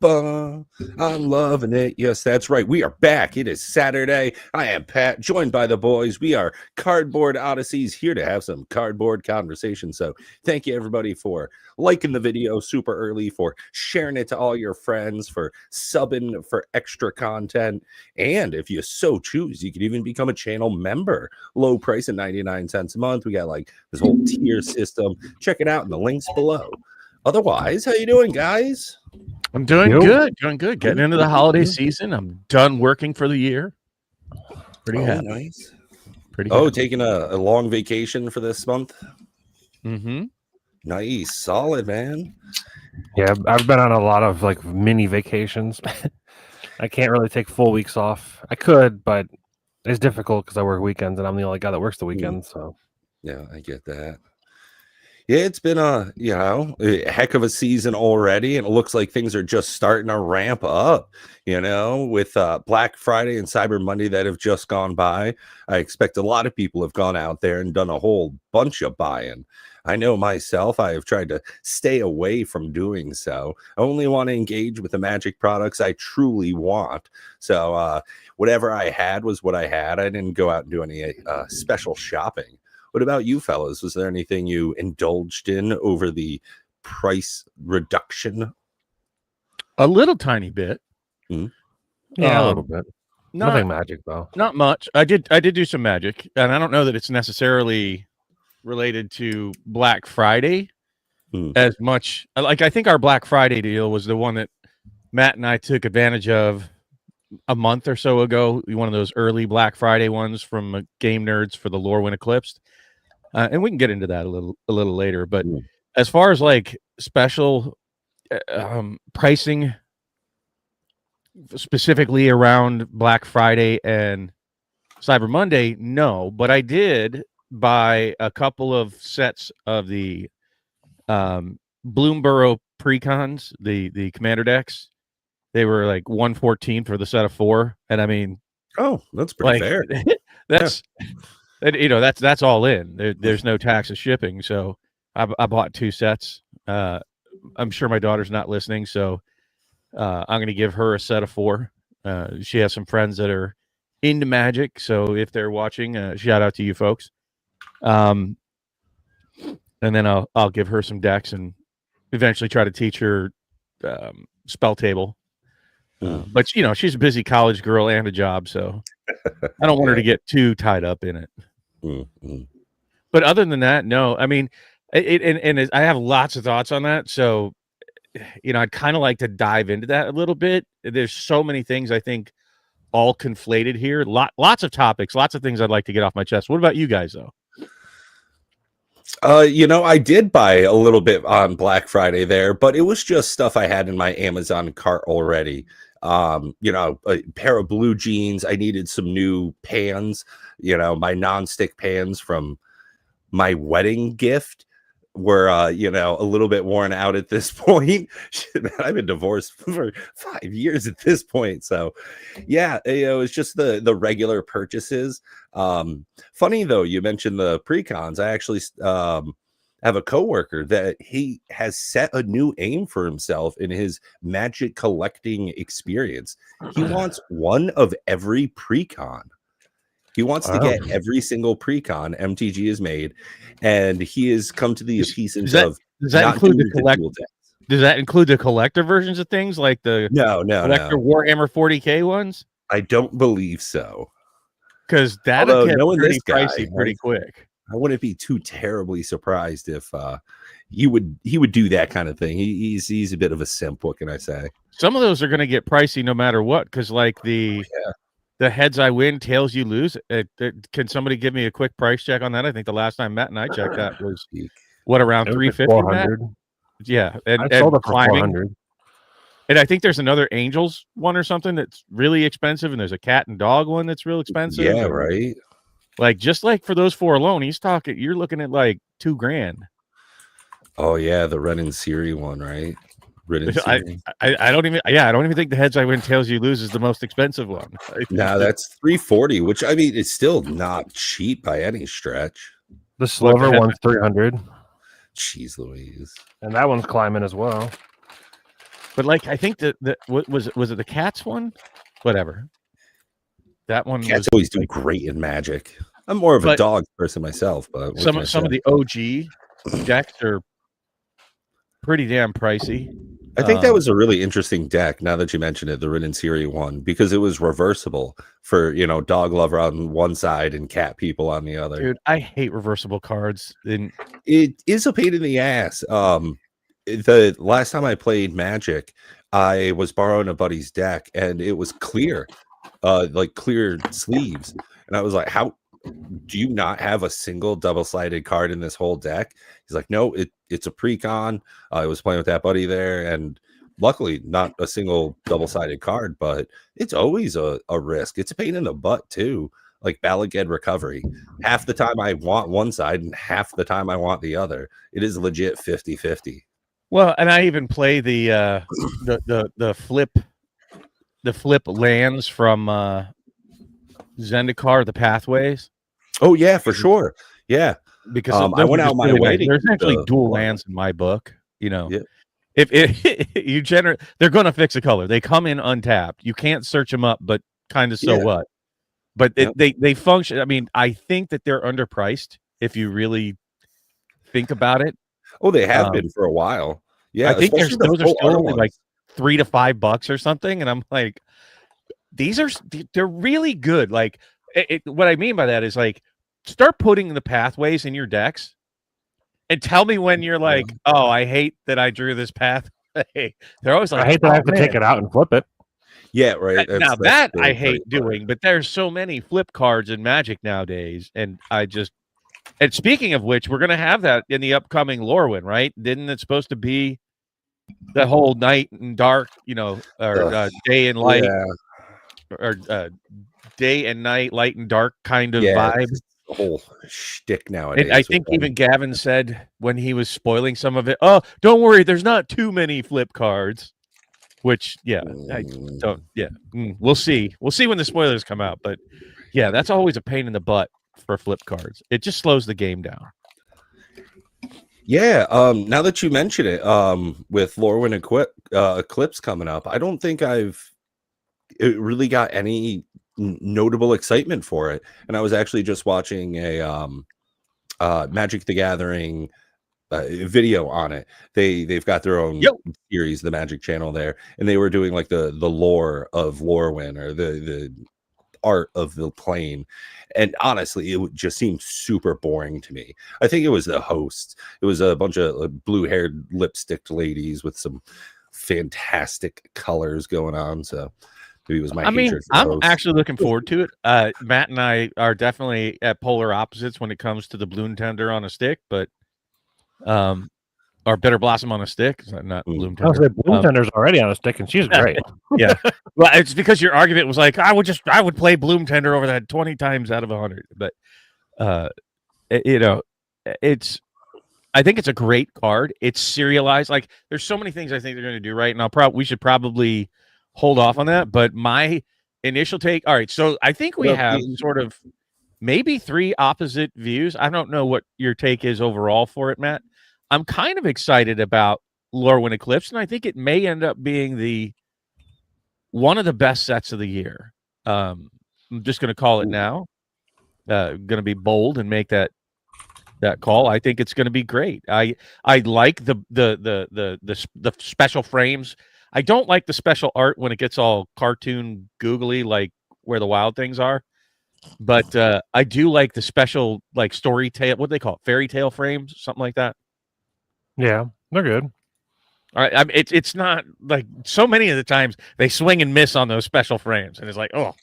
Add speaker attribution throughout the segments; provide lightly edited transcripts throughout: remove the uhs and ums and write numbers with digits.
Speaker 1: Ba-da-ba-ba. I'm loving it. Yes, that's right. We are back. It is Saturday. I am Pat, joined by the boys. We are Cardboard Odysseys, here to have some cardboard conversation. So thank you, everybody, for liking the video super early, for sharing it to all your friends, for subbing for extra content. And if you so choose, you could even become a channel member. Low price at 99 cents a month. We got like this whole tier system. Check it out in the links below. Otherwise, how you doing, guys?
Speaker 2: I'm doing good. Getting into the holiday season. I'm done working for the year. Pretty happy.
Speaker 1: Nice.
Speaker 2: Pretty happy.
Speaker 1: Taking a long vacation for this month.
Speaker 2: Mm-hmm.
Speaker 1: Nice, solid, man.
Speaker 3: Yeah, I've been on a lot of like mini vacations. I can't really take full weeks off. I could, but it's difficult because I work weekends and I'm the only guy that works the weekends. So
Speaker 1: yeah, I get that. Yeah, it's been a heck of a season already, and it looks like things are just starting to ramp up. With Black Friday and Cyber Monday that have just gone by. I expect a lot of people have gone out there and done a whole bunch of buying. I know myself, I have tried to stay away from doing so. I only want to engage with the Magic products I truly want. So whatever I had was what I had. I didn't go out and do any special shopping. What about you, fellas? Was there anything you indulged in over the price reduction?
Speaker 2: A little tiny bit.
Speaker 3: Yeah, a little bit. Nothing Magic though.
Speaker 2: Not much. I did do some Magic, and I don't know that it's necessarily related to Black Friday as much. Like, I think our Black Friday deal was the one that Matt and I took advantage of a month or so ago. One of those early Black Friday ones from Game Nerds for the Lorwyn Eclipsed. And we can get into that a little later. But as far as like special pricing specifically around Black Friday and Cyber Monday, no. But I did buy a couple of sets of the Bloomborough Precons, the Commander decks. They were like $114 for the set of 4. And I mean,
Speaker 1: that's pretty fair.
Speaker 2: That's that's all in. There's no tax of shipping. So I bought 2 sets. I'm sure my daughter's not listening, so I'm going to give her a set of 4. She has some friends that are into Magic, so if they're watching, shout out to you folks. And then I'll give her some decks and eventually try to teach her spell table. But she's a busy college girl and a job, so I don't want her to get too tied up in it. But other than that, no. I mean, I have lots of thoughts on that. So, I'd kind of like to dive into that a little bit. There's so many things I think all conflated here. Lots of topics, lots of things I'd like to get off my chest. What about you guys, though?
Speaker 1: I did buy a little bit on Black Friday there, but it was just stuff I had in my Amazon cart already. A pair of blue jeans. I needed some new pans, my nonstick pans from my wedding gift were, a little bit worn out at this point. I've been divorced for 5 years at this point. So yeah, it's just the regular purchases. Funny though, you mentioned the precons. I actually, have a coworker that he has set a new aim for himself in his Magic collecting experience. He wants one of every precon. He wants to get every single precon MTG has made, and he has come to the appeasance of.
Speaker 2: Does that include the collector? Does that include the collector versions of things like the collector Warhammer 40K ones?
Speaker 1: I don't believe so,
Speaker 2: because that'll get pretty pricey pretty quick.
Speaker 1: I wouldn't be too terribly surprised if he would do that kind of thing. He's a bit of a simp. What can I say?
Speaker 2: Some of those are going to get pricey no matter what, because like the heads I win, tails you lose. Can somebody give me a quick price check on that? I think the last time Matt and I checked that was around 350. Yeah, and I sold it for 400. And I think there's another Angels one or something that's really expensive, and there's a cat and dog one that's real expensive.
Speaker 1: Yeah, right.
Speaker 2: Like just like for those 4 alone, you're looking at like $2,000.
Speaker 1: Oh yeah, the Ren and Siri one, right?
Speaker 2: I don't even think the heads I win, tails you lose is the most expensive one.
Speaker 1: No, that's 340, which I mean, it's still not cheap by any stretch.
Speaker 3: The Sliver one's 300.
Speaker 1: Jeez Louise.
Speaker 3: And that one's climbing as well.
Speaker 2: But like, I think that what was it the Cats one? Whatever. That one
Speaker 1: Cats
Speaker 2: was
Speaker 1: always do
Speaker 2: like,
Speaker 1: great in Magic. I'm more of a
Speaker 2: but
Speaker 1: dog person myself, but what can I
Speaker 2: some
Speaker 1: say?
Speaker 2: of the OG decks are pretty damn pricey.
Speaker 1: I think that was a really interesting deck. Now that you mention it, the Rin Siri one, because it was reversible for dog lover on one side and cat people on the other.
Speaker 2: Dude, I hate reversible cards. And
Speaker 1: It is a pain in the ass. The last time I played Magic, I was borrowing a buddy's deck, and it was clear, like clear sleeves, and I was like, "How do you not have a single double-sided card in this whole deck?" He's like, "No, it's a pre-con." I was playing with that buddy there, and luckily not a single double-sided card, but it's always a risk. It's a pain in the butt too. Like Balaged Recovery. Half the time I want one side and half the time I want the other. It is legit 50-50.
Speaker 2: well, and I even play the flip lands from Zendikar, the Pathways.
Speaker 1: Oh yeah, for sure. Yeah.
Speaker 2: Because
Speaker 1: I went out my way to
Speaker 2: They're essentially
Speaker 1: the
Speaker 2: dual
Speaker 1: one.
Speaker 2: lands in my book.
Speaker 1: Yeah.
Speaker 2: If you generate, they're going to fix a color. They come in untapped. You can't search them up, but kind of so
Speaker 1: Yeah.
Speaker 2: what? But
Speaker 1: Yep.
Speaker 2: they function. I mean, I think that they're underpriced if you really think about it.
Speaker 1: Oh, they have been for a while. Yeah,
Speaker 2: I think those
Speaker 1: especially the
Speaker 2: are
Speaker 1: full
Speaker 2: still
Speaker 1: art
Speaker 2: only like
Speaker 1: ones.
Speaker 2: $3 to $5 or something, and I'm like, they're really good. Like, what I mean by that is like, start putting the pathways in your decks, and tell me when you're like, oh, I hate that I drew this pathway. They're always like,
Speaker 3: I hate that I have to
Speaker 2: man.
Speaker 3: take it out and flip it.
Speaker 1: Yeah, right.
Speaker 2: Now
Speaker 1: that's
Speaker 2: that
Speaker 1: the
Speaker 2: I
Speaker 1: great
Speaker 2: hate
Speaker 1: part.
Speaker 2: doing, but there's so many flip cards in Magic nowadays, and and speaking of which, we're gonna have that in the upcoming Lorwyn, right? Didn't it supposed to be the whole night and dark, or day and light,
Speaker 1: Yeah.
Speaker 2: or day and night, light and dark kind of
Speaker 1: Yeah,
Speaker 2: vibe?
Speaker 1: it's the whole shtick nowadays.
Speaker 2: And I
Speaker 1: with
Speaker 2: think
Speaker 1: them.
Speaker 2: even Gavin said when he was spoiling some of it, "Oh, don't worry, there's not too many flip cards." Which, yeah, I don't. Yeah, we'll see. We'll see when the spoilers come out. But yeah, that's always a pain in the butt for flip cards. It just slows the game down.
Speaker 1: Yeah, now that you mention it, with Lorwyn Eclipse coming up, I don't think it really got any notable excitement for it. And I was actually just watching a Magic the Gathering video on it. They've got their own series, the Magic Channel there, and they were doing like the lore of Lorwyn, or the art of the plane. And honestly, it just seemed super boring to me. I think it was the hosts. It was a bunch of blue-haired lipstick ladies with some fantastic colors going on. So maybe it was my hatred for
Speaker 2: I'm
Speaker 1: hosts.
Speaker 2: actually looking forward to it. Matt and I are definitely at polar opposites when it comes to the Bloom Tender on a stick, but or Bitter Blossom on a stick, not Bloom
Speaker 3: I was
Speaker 2: Tender.
Speaker 3: like, Bloom Tender's already on a stick, and she's great.
Speaker 2: Yeah, well, it's because your argument was like, I would play Bloom Tender over that 20 times out of 100. But it's, I think it's a great card. It's serialized. Like, there's so many things I think they're going to do right, and we should probably hold off on that. But my initial take, all right, so I think we have sort of maybe 3 opposite views. I don't know what your take is overall for it, Matt. I'm kind of excited about Lorwyn Eclipse, and I think it may end up being one of the best sets of the year. I'm just going to call it now. Going to be bold and make that call. I think it's going to be great. I like the special frames. I don't like the special art when it gets all cartoon googly, like where the wild things are. But I do like the special, like, story tale. What do they call it? Fairy tale frames, something like that.
Speaker 3: Yeah, they're good.
Speaker 2: All right, it's not like so many of the times they swing and miss on those special frames, and it's like, oh,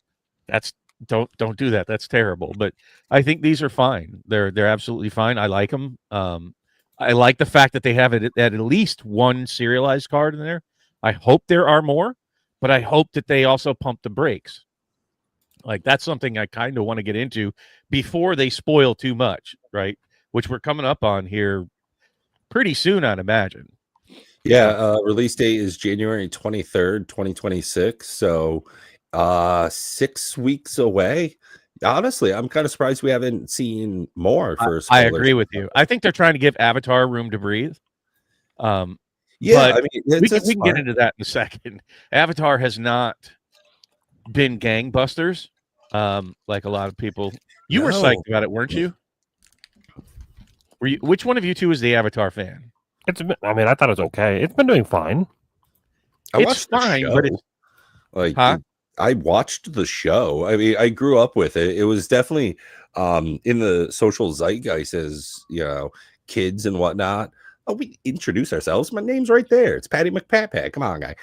Speaker 2: don't do that. That's terrible. But I think these are fine. They're absolutely fine. I like them. I like the fact that they have it at least one serialized card in there. I hope there are more, but I hope that they also pump the brakes. Like, that's something I kind of want to get into before they spoil too much, right? Which we're coming up on here pretty soon, I'd imagine.
Speaker 1: Yeah, release date is January 23rd, 2026. So 6 weeks away. Honestly, I'm kind of surprised we haven't seen more for
Speaker 2: I agree with you. I think they're trying to give Avatar room to breathe.
Speaker 1: Yeah,
Speaker 2: But
Speaker 1: I mean,
Speaker 2: we
Speaker 1: that's
Speaker 2: can get
Speaker 1: fine.
Speaker 2: into that in a second. Avatar has not been gangbusters, like a lot of people. You were psyched
Speaker 1: No.
Speaker 2: about it, weren't you? Were you? Which one of you two is the Avatar fan?
Speaker 3: I mean, I thought it was okay. It's been doing fine.
Speaker 1: I
Speaker 2: It's
Speaker 1: watched the
Speaker 2: fine, but
Speaker 1: show.
Speaker 2: it's
Speaker 1: Like
Speaker 2: huh?
Speaker 1: I watched the show. I mean, I grew up with it. It was definitely in the social zeitgeist as, kids and whatnot. Oh, we introduce ourselves. My name's right there. It's Patty McPat. Come on, guy.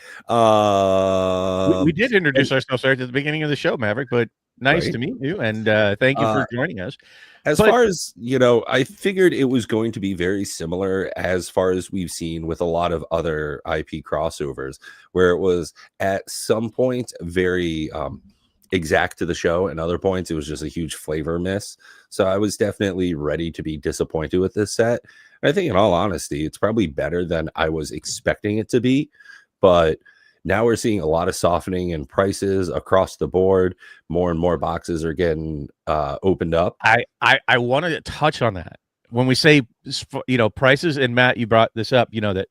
Speaker 2: We did introduce ourselves right at the beginning of the show, Maverick. But nice
Speaker 1: Right.
Speaker 2: to meet you, and thank you for joining us.
Speaker 1: As
Speaker 2: But-
Speaker 1: far as, I figured it was going to be very similar as far as we've seen with a lot of other IP crossovers, where it was at some point very exact to the show, and other points it was just a huge flavor miss. So I was definitely ready to be disappointed with this set. And I think, in all honesty, it's probably better than I was expecting it to be. But now we're seeing a lot of softening in prices across the board. More and more boxes are getting opened up.
Speaker 2: I wanted to touch on that when we say prices. And Matt, you brought this up. That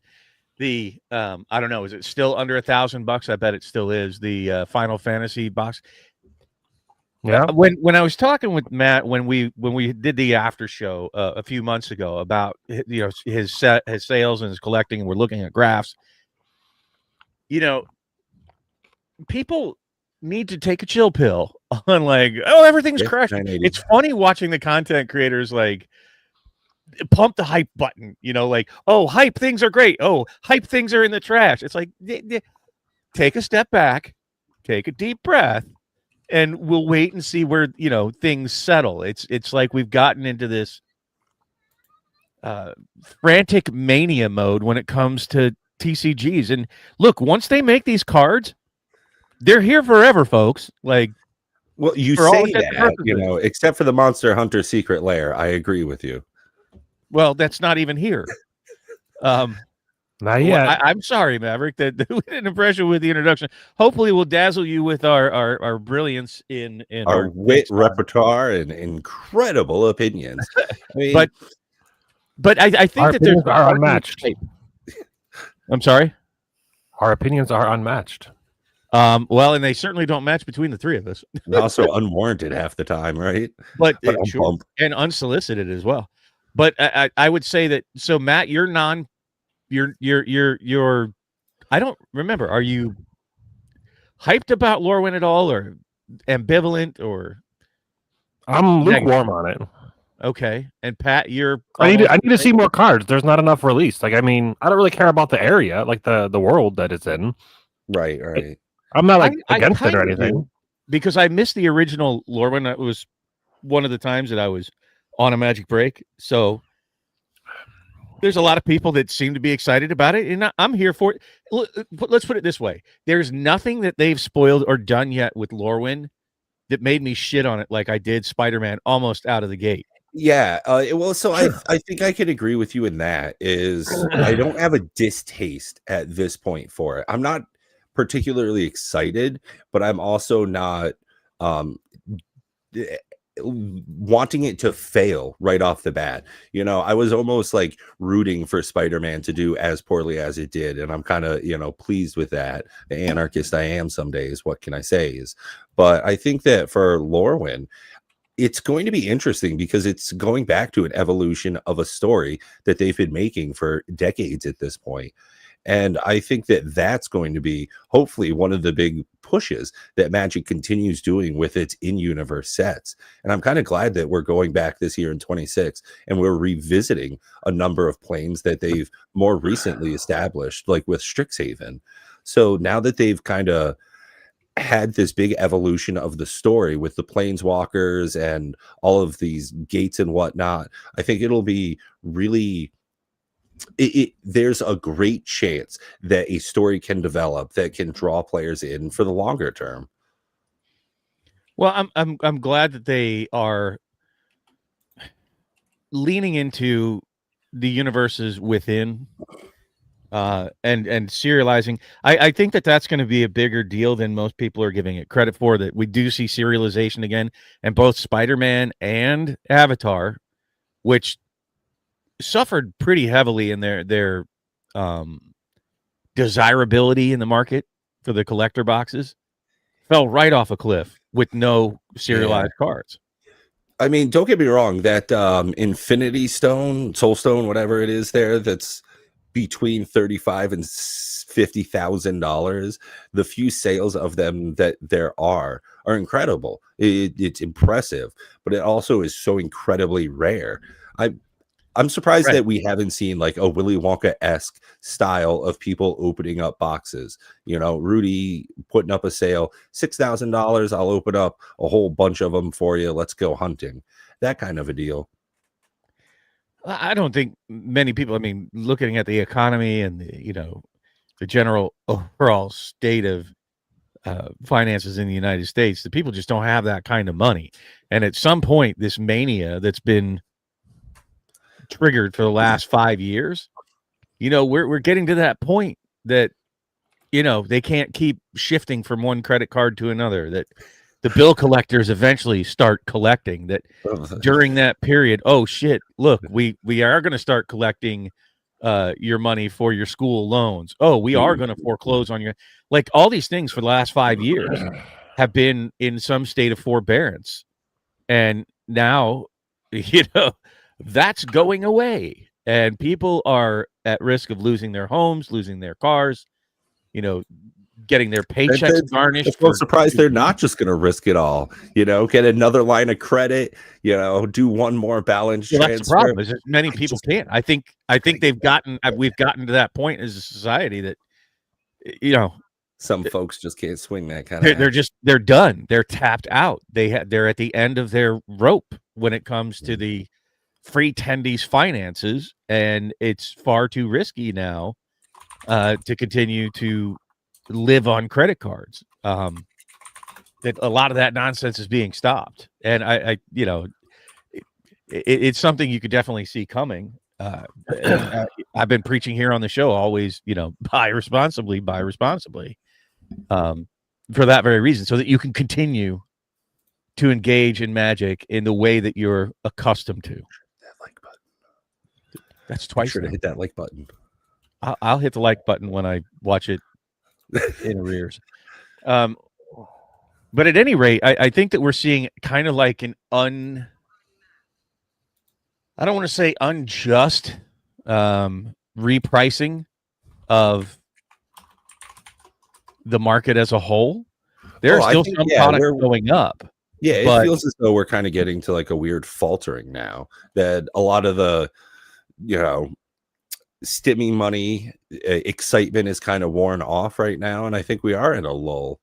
Speaker 2: the I don't know, is it still under $1,000? I bet it still is. The Final Fantasy box.
Speaker 3: Yeah.
Speaker 2: When I was talking with Matt when we did the after show a few months ago about his sales and his collecting, and we're looking at graphs. People need to take a chill pill on everything's crashing. It's funny watching the content creators pump the hype button, oh, hype things are great. Oh, hype things are in the trash. It's like, take a step back, take a deep breath, and we'll wait and see where, things settle. It's like we've gotten into this frantic mania mode when it comes to TCGs. And look, once they make these cards, they're here forever, folks. Well,
Speaker 1: you say that, except for the Monster Hunter Secret Lair. I agree with you.
Speaker 2: Well, that's not even here.
Speaker 3: Not yet.
Speaker 2: I'm sorry, Maverick, that we didn't impress you with the introduction. Hopefully, we'll dazzle you with our brilliance in
Speaker 1: our wit, repertoire, and incredible opinions.
Speaker 2: But I think that there's
Speaker 3: unmatched.
Speaker 2: I'm sorry.
Speaker 3: Our opinions are unmatched.
Speaker 2: Well, and they certainly don't match between the three of us.
Speaker 1: Also unwarranted half the time, right?
Speaker 2: But sure, and unsolicited as well. But I would say that. So Matt, you're I don't remember. Are you hyped about Lorwyn at all, or ambivalent, or?
Speaker 3: I'm lukewarm on it.
Speaker 2: Okay, and Pat, you're.
Speaker 3: I need to see more cards. There's not enough released. I mean, I don't really care about the area, the world that it's in.
Speaker 1: Right.
Speaker 3: I'm not against it or anything.
Speaker 2: Because I missed the original Lorwyn. That was one of the times that I was on a magic break. So there's a lot of people that seem to be excited about it, and I'm here for it. Let's put it this way: there's nothing that they've spoiled or done yet with Lorwyn that made me shit on it like I did Spider-Man almost out of the gate.
Speaker 1: Yeah, well, so I think I could agree with you in that. Is I don't have a distaste at this point for it. I'm not particularly excited, but I'm also not wanting it to fail right off the bat. I was almost rooting for Spider-Man to do as poorly as it did, and I'm kind of pleased with that. The anarchist I am some days, what can I say? But I think that for Lorwyn, it's going to be interesting because it's going back to an evolution of a story that they've been making for decades at this point. And I think that that's going to be hopefully one of the big pushes that Magic continues doing with its in-universe sets. And I'm kind of glad that we're going back this year in 26 and we're revisiting a number of planes that they've more recently established, like with Strixhaven. So now that they've kind of had this big evolution of the story with the planeswalkers and all of these gates and whatnot, I think it'll be really there's a great chance that a story can develop that can draw players in for the longer term.
Speaker 2: Well, I'm glad that they are leaning into the universes within and serializing. I think that that's going to be a bigger deal than most people are giving it credit for, that we do see serialization again, and both Spider-Man and Avatar, which suffered pretty heavily in their desirability in the market for the collector boxes fell right off a cliff with no serialized cards.
Speaker 1: I mean, don't get me wrong, that Infinity Stone, Soul Stone, whatever it is there, that's between $35,000 and $50,000. The few sales of them that there are incredible. It's impressive, but it also is so incredibly rare. I'm surprised that we haven't seen like a Willy Wonka-esque style of people opening up boxes. You know, Rudy putting up a sale, $6,000. I'll open up a whole bunch of them for you. Let's go hunting. That kind of a deal.
Speaker 2: I don't think many people, I mean, looking at the economy and the general overall state of finances in the United States, the people just don't have that kind of money. And at some point, this mania that's been triggered for the last 5 years, we're getting to that point that they can't keep shifting from one credit card to another, that the bill collectors eventually start collecting, that during that period, oh shit, look, we are going to start collecting your money for your school loans. Oh, we are going to foreclose on your, like, all these things for the last 5 years have been in some state of forbearance, and now that's going away, and people are at risk of losing their homes, losing their cars, getting their paychecks garnished.
Speaker 1: I'm surprised they're not just going to risk it all. Get another line of credit. Do one more balance transfer.
Speaker 2: That's the problem. Is that many people can't. I think we've gotten to that point as a society that
Speaker 1: some folks just can't swing that kind of.
Speaker 2: They're done. They're tapped out. They're at the end of their rope when it comes to the free tendies finances, and it's far too risky now to continue to live on credit cards. That a lot of that nonsense is being stopped, and it's something you could definitely see coming. I've been preaching here on the show always, buy responsibly, for that very reason, so that you can continue to engage in Magic in the way that you're accustomed to. That's twice.
Speaker 1: Be sure to hit that like button.
Speaker 2: I'll hit the like button when I watch it in arrears. But at any rate, I think that we're seeing kind of like an I don't want to say unjust repricing of the market as a whole. There are still some products going up.
Speaker 1: Yeah, it feels as though we're kind of getting to like a weird faltering now, that a lot of the stimmy money excitement is kind of worn off right now, and I think we are in a lull.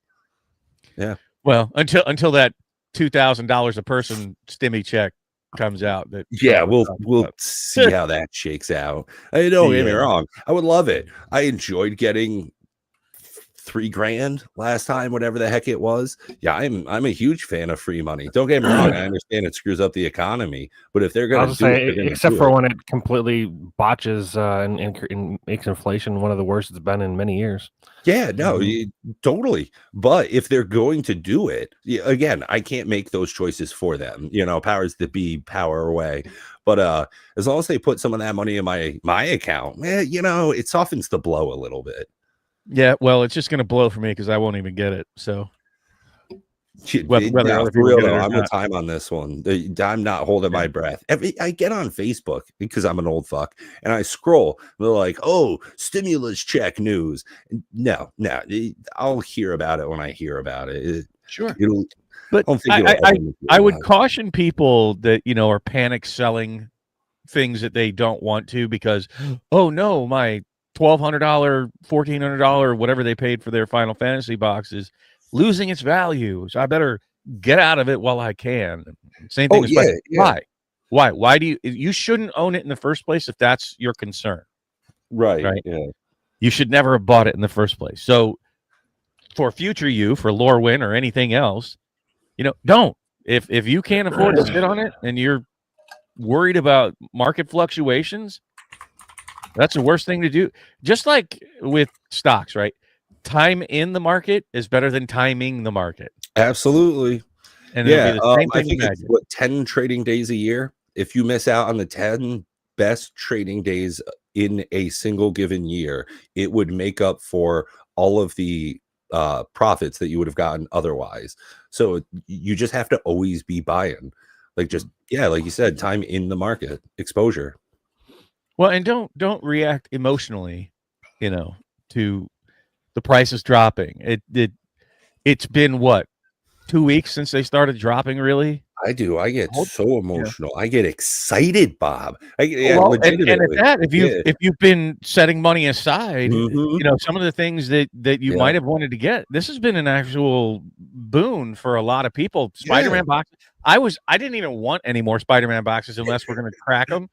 Speaker 1: Yeah. Well,
Speaker 2: until that $2,000 a person stimmy check comes out.
Speaker 1: We'll see how that shakes out. Don't get me wrong, I would love it. I enjoyed getting $3,000 last time, whatever the heck it was. Yeah, I'm a huge fan of free money. Don't get me wrong, I understand it screws up the economy, but if they're going to do it,
Speaker 3: except for when it completely botches and makes inflation one of the worst it's been in many years.
Speaker 1: Yeah, no, totally. But if they're going to do it, again, I can't make those choices for them. Powers that be, power away. But as long as they put some of that money in my account, it softens the blow a little bit.
Speaker 2: Yeah, well, it's just going to blow for me because I won't even get it. So,
Speaker 1: I'm with time on this one. I'm not holding my breath. I get on Facebook because I'm an old fuck, and I scroll. They're like, "Oh, stimulus check news." No, I'll hear about it when I hear about it.
Speaker 2: Sure, but I would caution people that are panic selling things that they don't want to, because oh no, my $1,200, $1,400, whatever they paid for their Final Fantasy boxes, losing its value. So I better get out of it while I can. Same thing. Why do you shouldn't own it in the first place if that's your concern.
Speaker 1: Right.
Speaker 2: Yeah. You should never have bought it in the first place. So for future you, for Lorwyn or anything else, don't. If you can't afford to sit on it and you're worried about market fluctuations, that's the worst thing to do. Just like with stocks, right? Time in the market is better than timing the market.
Speaker 1: Absolutely.
Speaker 2: And
Speaker 1: I think it's 10 trading days a year. If you miss out on the 10 best trading days in a single given year, it would make up for all of the profits that you would have gotten otherwise. So you just have to always be buying, like just like you said, time in the market, exposure.
Speaker 2: Well, and don't react emotionally, to the prices dropping. It's been what, 2 weeks since they started dropping, really?
Speaker 1: I do. I get so emotional. I get excited, Bob.
Speaker 2: Well, and at
Speaker 1: legitimately.
Speaker 2: that, if you've been setting money aside,
Speaker 1: Mhm.
Speaker 2: some of the things that you might have wanted to get, this has been an actual boon for a lot of people. Spider-Man boxes. I didn't even want any more Spider-Man boxes unless we're going to crack them,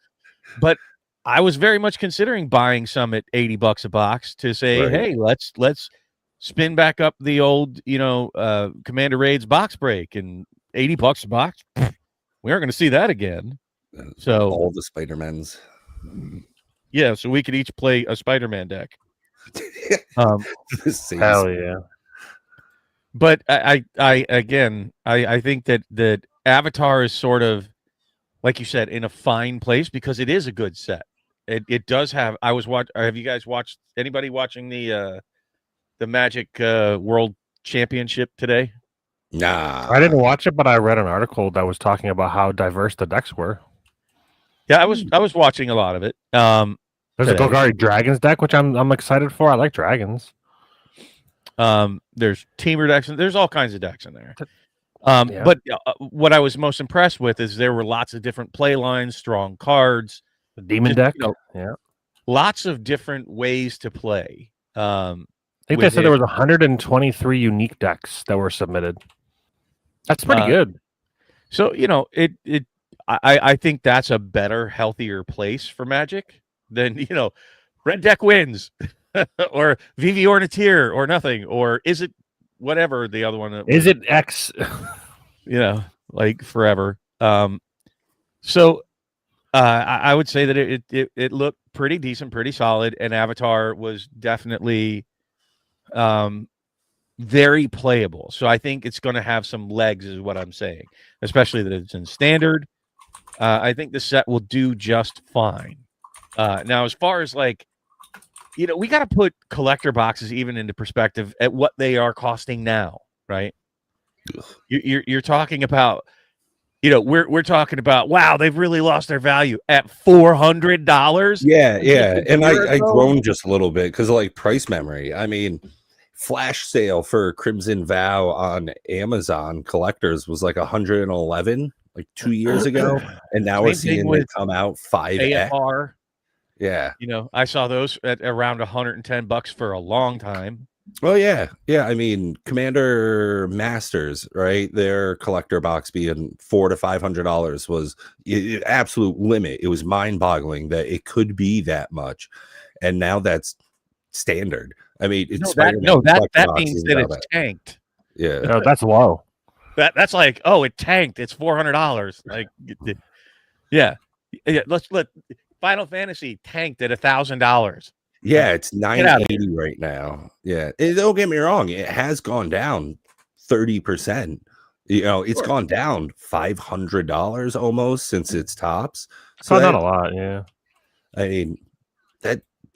Speaker 2: but I was very much considering buying some at $80 a box to say,
Speaker 1: Right.
Speaker 2: hey, let's spin back up the old, Commander Raids box break, and $80 a box. We aren't going to see that again. So
Speaker 1: all the Spider-Mans.
Speaker 2: Yeah, so we could each play a Spider-Man deck.
Speaker 3: Hell yeah.
Speaker 2: But I think that Avatar is sort of, like you said, in a fine place because it is a good set. It does have. Have you guys watched? Anybody watching the Magic World Championship today?
Speaker 1: Nah,
Speaker 3: I didn't watch it, but I read an article that was talking about how diverse the decks were.
Speaker 2: Yeah, I was watching a lot of it.
Speaker 3: There's a Golgari Dragons deck, which I'm excited for. I like dragons.
Speaker 2: There's teamer decks, and there's all kinds of decks in there. But what I was most impressed with is there were lots of different play lines, strong cards,
Speaker 3: the demon deck.
Speaker 2: Lots of different ways to play.
Speaker 3: I think they said there was 123 unique decks that were submitted. That's pretty good.
Speaker 2: So I think that's a better, healthier place for Magic than red deck wins or VV Orniteer or nothing, or is it whatever the other one
Speaker 3: is it X?
Speaker 2: Like forever. So I would say that it looked pretty decent, pretty solid, and Avatar was definitely very playable. So I think it's going to have some legs, is what I'm saying, especially that it's in standard. I think the set will do just fine. Now, as far as we got to put collector boxes even into perspective at what they are costing now, right? You're talking about, we're talking about, wow, they've really lost their value at $400.
Speaker 1: Yeah, and I groaned just a little bit because of price memory. I mean, flash sale for Crimson Vow on Amazon collectors was 111 2 years ago, and now we're seeing it come out 5x.
Speaker 2: AFR.
Speaker 1: Yeah,
Speaker 2: I saw those at around $110 for a long time.
Speaker 1: Well, yeah. I mean, Commander Masters, right? Their collector box being $400 to $500 was absolute limit. It was mind-boggling that it could be that much, and now that's standard. I mean,
Speaker 2: that means that it's tanked.
Speaker 1: Yeah,
Speaker 3: no, that's low.
Speaker 2: That's it tanked. It's $400. Yeah. Let Final Fantasy tanked at $1,000.
Speaker 1: Yeah, it's $980 right now. Yeah, and don't get me wrong, it has gone down 30%. It's gone down $500 almost since its tops.
Speaker 3: So not a lot, yeah.
Speaker 1: I mean,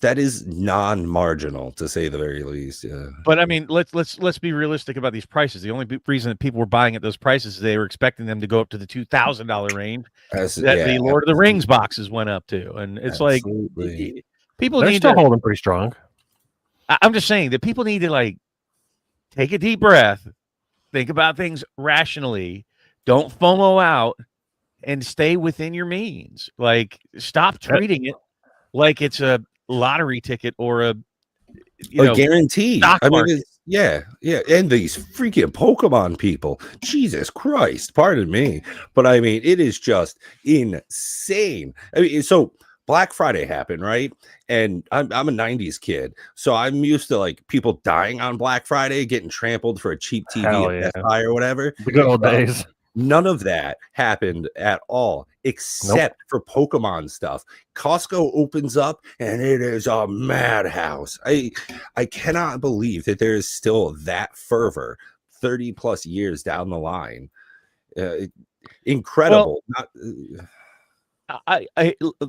Speaker 1: that is non-marginal to say the very least. Yeah.
Speaker 2: But I mean, let's be realistic about these prices. The only reason that people were buying at those prices is they were expecting them to go up to the $2,000 range the Lord of the Rings boxes went up to, and it's people
Speaker 3: They're still holding pretty strong.
Speaker 2: I'm just saying that people need to take a deep breath, think about things rationally, don't FOMO out, and stay within your means. Stop treating it like it's a lottery ticket or a
Speaker 1: guarantee. I mean, and these freaking Pokemon people, Jesus Christ, pardon me, but I mean, it is just insane. I mean, so Black Friday happened, right? And I'm a 90s kid, so I'm used to people dying on Black Friday, getting trampled for a cheap TV at Best Buy or whatever.
Speaker 3: The good old days.
Speaker 1: None of that happened at all, except for Pokemon stuff. Costco opens up, and it is a madhouse. I cannot believe that there is still that fervor 30 plus years down the line. Incredible.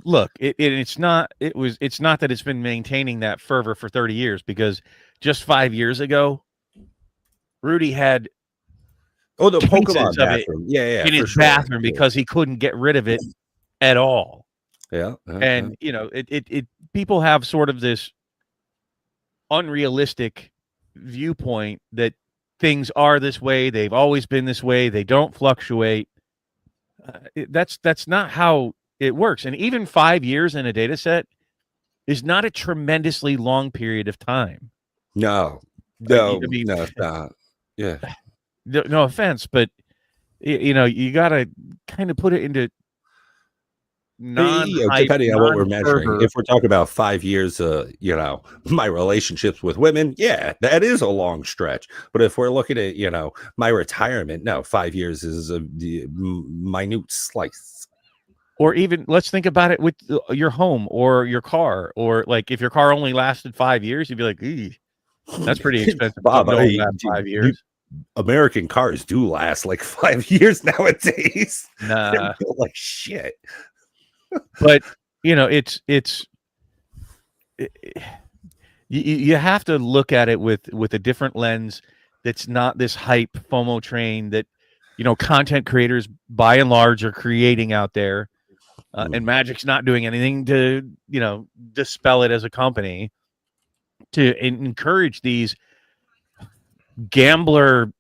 Speaker 2: Look. It's not that it's been maintaining that fervor for 30 years because just 5 years ago, Rudy had
Speaker 1: Oh, the
Speaker 2: cases
Speaker 1: Pokemon
Speaker 2: of it
Speaker 1: bathroom. Yeah,
Speaker 2: in
Speaker 1: for
Speaker 2: his
Speaker 1: sure.
Speaker 2: bathroom because he couldn't get rid of it at all.
Speaker 1: Yeah.
Speaker 2: And it people have sort of this unrealistic viewpoint that things are this way, they've always been this way, they don't fluctuate. That's not how it works. And even 5 years in a data set is not a tremendously long period of time.
Speaker 1: No,
Speaker 2: I mean,
Speaker 1: no, it's not. Yeah.
Speaker 2: No offense, but you got to kind of put it into
Speaker 1: Depending on what we're measuring. If we're talking about 5 years, my relationships with women, yeah, that is a long stretch. But if we're looking at, my retirement, no, 5 years is a minute slice.
Speaker 2: Or even let's think about it with your home or your car, or like if your car only lasted 5 years, you'd be like, that's pretty expensive.
Speaker 1: Bob,
Speaker 2: 5 years.
Speaker 1: American cars do last like 5 years nowadays.
Speaker 2: Nah.
Speaker 1: They're built like shit.
Speaker 2: But you have to look at it with a different lens. That's not this hype FOMO train that content creators by and large are creating out there, and Magic's not doing anything to dispel it as a company, to encourage these gambler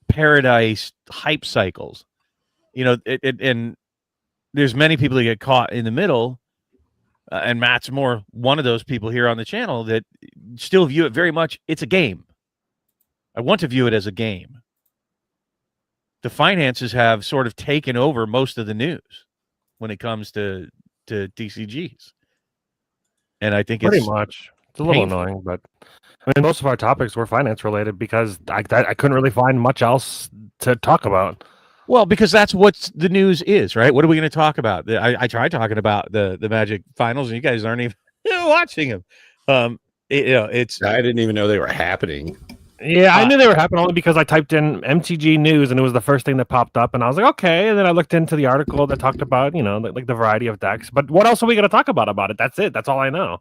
Speaker 2: paradise hype cycles. And there's many people that get caught in the middle, and Matt's more one of those people here on the channel that still view it very much. It's a game. I want to view it as a game. The finances have sort of taken over most of the news when it comes to DCGs, and I think
Speaker 3: pretty much. It's a little
Speaker 2: painful.
Speaker 3: annoying, but I mean, most of our topics were finance related because I couldn't really find much else to talk about.
Speaker 2: Well, because that's what the news is, right? What are we going to talk about? I tried talking about the Magic finals, and you guys aren't even watching them. It's
Speaker 1: I didn't even know they were happening.
Speaker 3: Yeah, I knew they were happening only because I typed in MTG news and it was the first thing that popped up, and I was like, okay. And then I looked into the article that talked about like the variety of decks. But what else are we going to talk about it? That's it. That's all I know.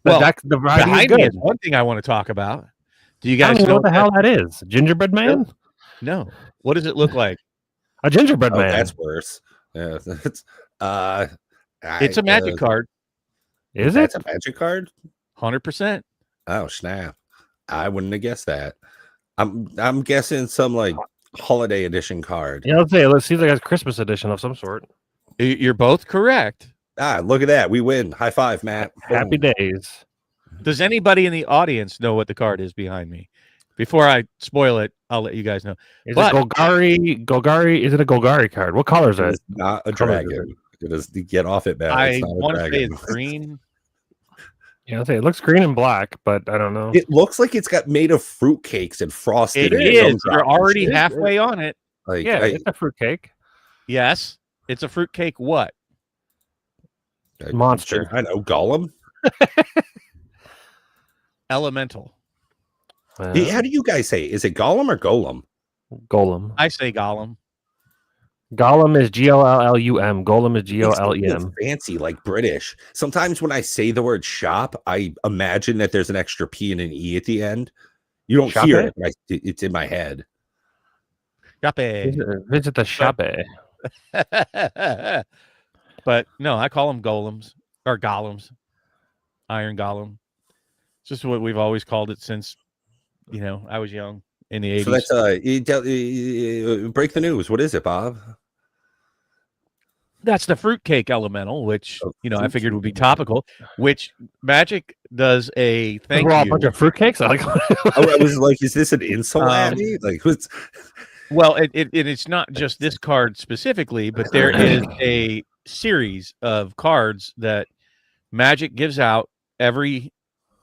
Speaker 3: The variety is good.
Speaker 2: One thing I want to talk about. Do you guys
Speaker 3: know what the hell that is? Gingerbread man?
Speaker 2: No. What does it look like?
Speaker 3: A gingerbread man.
Speaker 1: That's worse. Yeah,
Speaker 2: it's a Magic card.
Speaker 3: Is
Speaker 1: That's
Speaker 3: it
Speaker 1: a Magic card?
Speaker 2: 100%.
Speaker 1: Oh snap! I wouldn't have guessed that. I'm guessing some like holiday edition card.
Speaker 3: Yeah, let's see if like a Christmas edition of some sort.
Speaker 2: You're both correct.
Speaker 1: Look at that. We win. High five, Matt.
Speaker 3: Happy days.
Speaker 2: Does anybody in the audience know what the card is behind me? Before I spoil it, I'll let you guys know.
Speaker 3: Is it Golgari? Is it a Golgari card? What color is it?
Speaker 1: It's not a dragon. It is. Get off it, Matt.
Speaker 2: I want to say it's green.
Speaker 3: Yeah, it looks green and black, but I don't know.
Speaker 1: It looks like it's got made of fruitcakes and frosted.
Speaker 2: It is. You're already halfway on it.
Speaker 1: Like,
Speaker 3: yeah, it's a fruitcake.
Speaker 2: Yes, it's a fruitcake. What?
Speaker 3: Monster.
Speaker 1: I know. Gollum.
Speaker 2: Elemental.
Speaker 1: How do you guys say? Is it Gollum or Golem?
Speaker 3: Golem.
Speaker 2: I say Gollum.
Speaker 3: Gollum is Gollum. Golem is Golem.
Speaker 1: Fancy, like British. Sometimes when I say the word shop, I imagine that there's an extra P and an E at the end. You don't hear it, but it's in my head.
Speaker 3: Visit the shop.
Speaker 2: But no, I call them golems or golems. Iron golem. It's just what we've always called it since I was young in the 80s.
Speaker 1: So that's break the news. What is it, Bob?
Speaker 2: That's the fruitcake elemental, which I figured would be topical. Which Magic does a thank you.
Speaker 3: A bunch of fruitcakes.
Speaker 1: I was like, is this an insult at me? Like, what's?
Speaker 2: Well, it's not just this card specifically, but there is a series of cards that Magic gives out every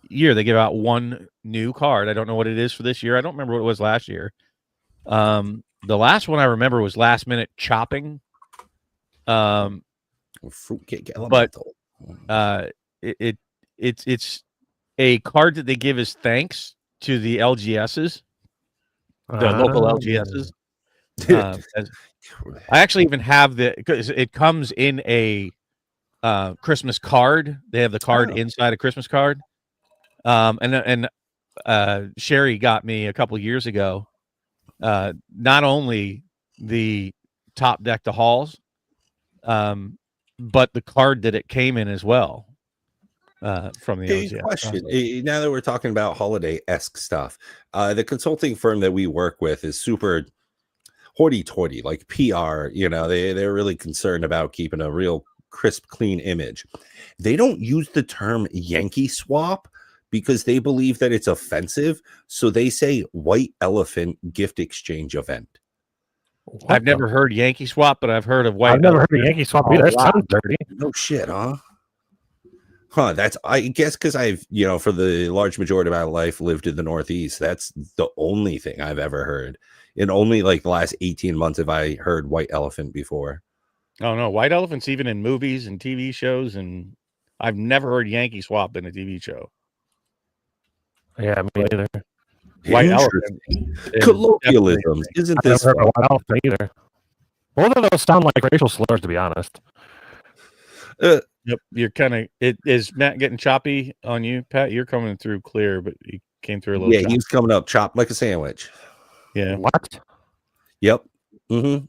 Speaker 2: year. They give out one new card. I don't know what it is for this year. I don't remember what it was last year. The last one I remember was Last Minute Chopping.
Speaker 1: Fruitcake elemental.
Speaker 2: But it's a card that they give as thanks to the LGSs, the local LGSs. I actually even have because it comes in a Christmas card. They have the card inside a Christmas card. And Sherry got me a couple years ago. Not only the Top Deck the Halls, but the card that it came in as well. From the
Speaker 1: Hey, question. Now that we're talking about holiday-esque stuff, the consulting firm that we work with is super hoity-toity, like PR. They're really concerned about keeping a real crisp, clean image. They don't use the term Yankee swap because they believe that it's offensive. So they say white elephant gift exchange event.
Speaker 2: I've never heard Yankee swap, but I've heard of white.
Speaker 3: I've never heard of Yankee swap either. That sounds dirty.
Speaker 1: No shit, huh? That's, I guess, because I've, for the large majority of my life lived in the Northeast. That's the only thing I've ever heard. In only like the last 18 months have I heard white elephant before.
Speaker 2: Oh no, white elephants even in movies and TV shows, and I've never heard Yankee swap in a TV show.
Speaker 3: Yeah, me neither.
Speaker 2: White elephant.
Speaker 1: Colloquialisms. Isn't
Speaker 3: I've
Speaker 1: this
Speaker 3: never heard of white elephant either. Both of those sound like racial slurs, to be honest.
Speaker 2: Yep, you're kind of. Is Matt getting choppy on you, Pat? You're coming through clear, but he came through a little.
Speaker 1: Yeah,
Speaker 2: choppy.
Speaker 1: he's coming up chopped like a sandwich.
Speaker 2: Yeah.
Speaker 3: What?
Speaker 1: Yep. Mm-hmm.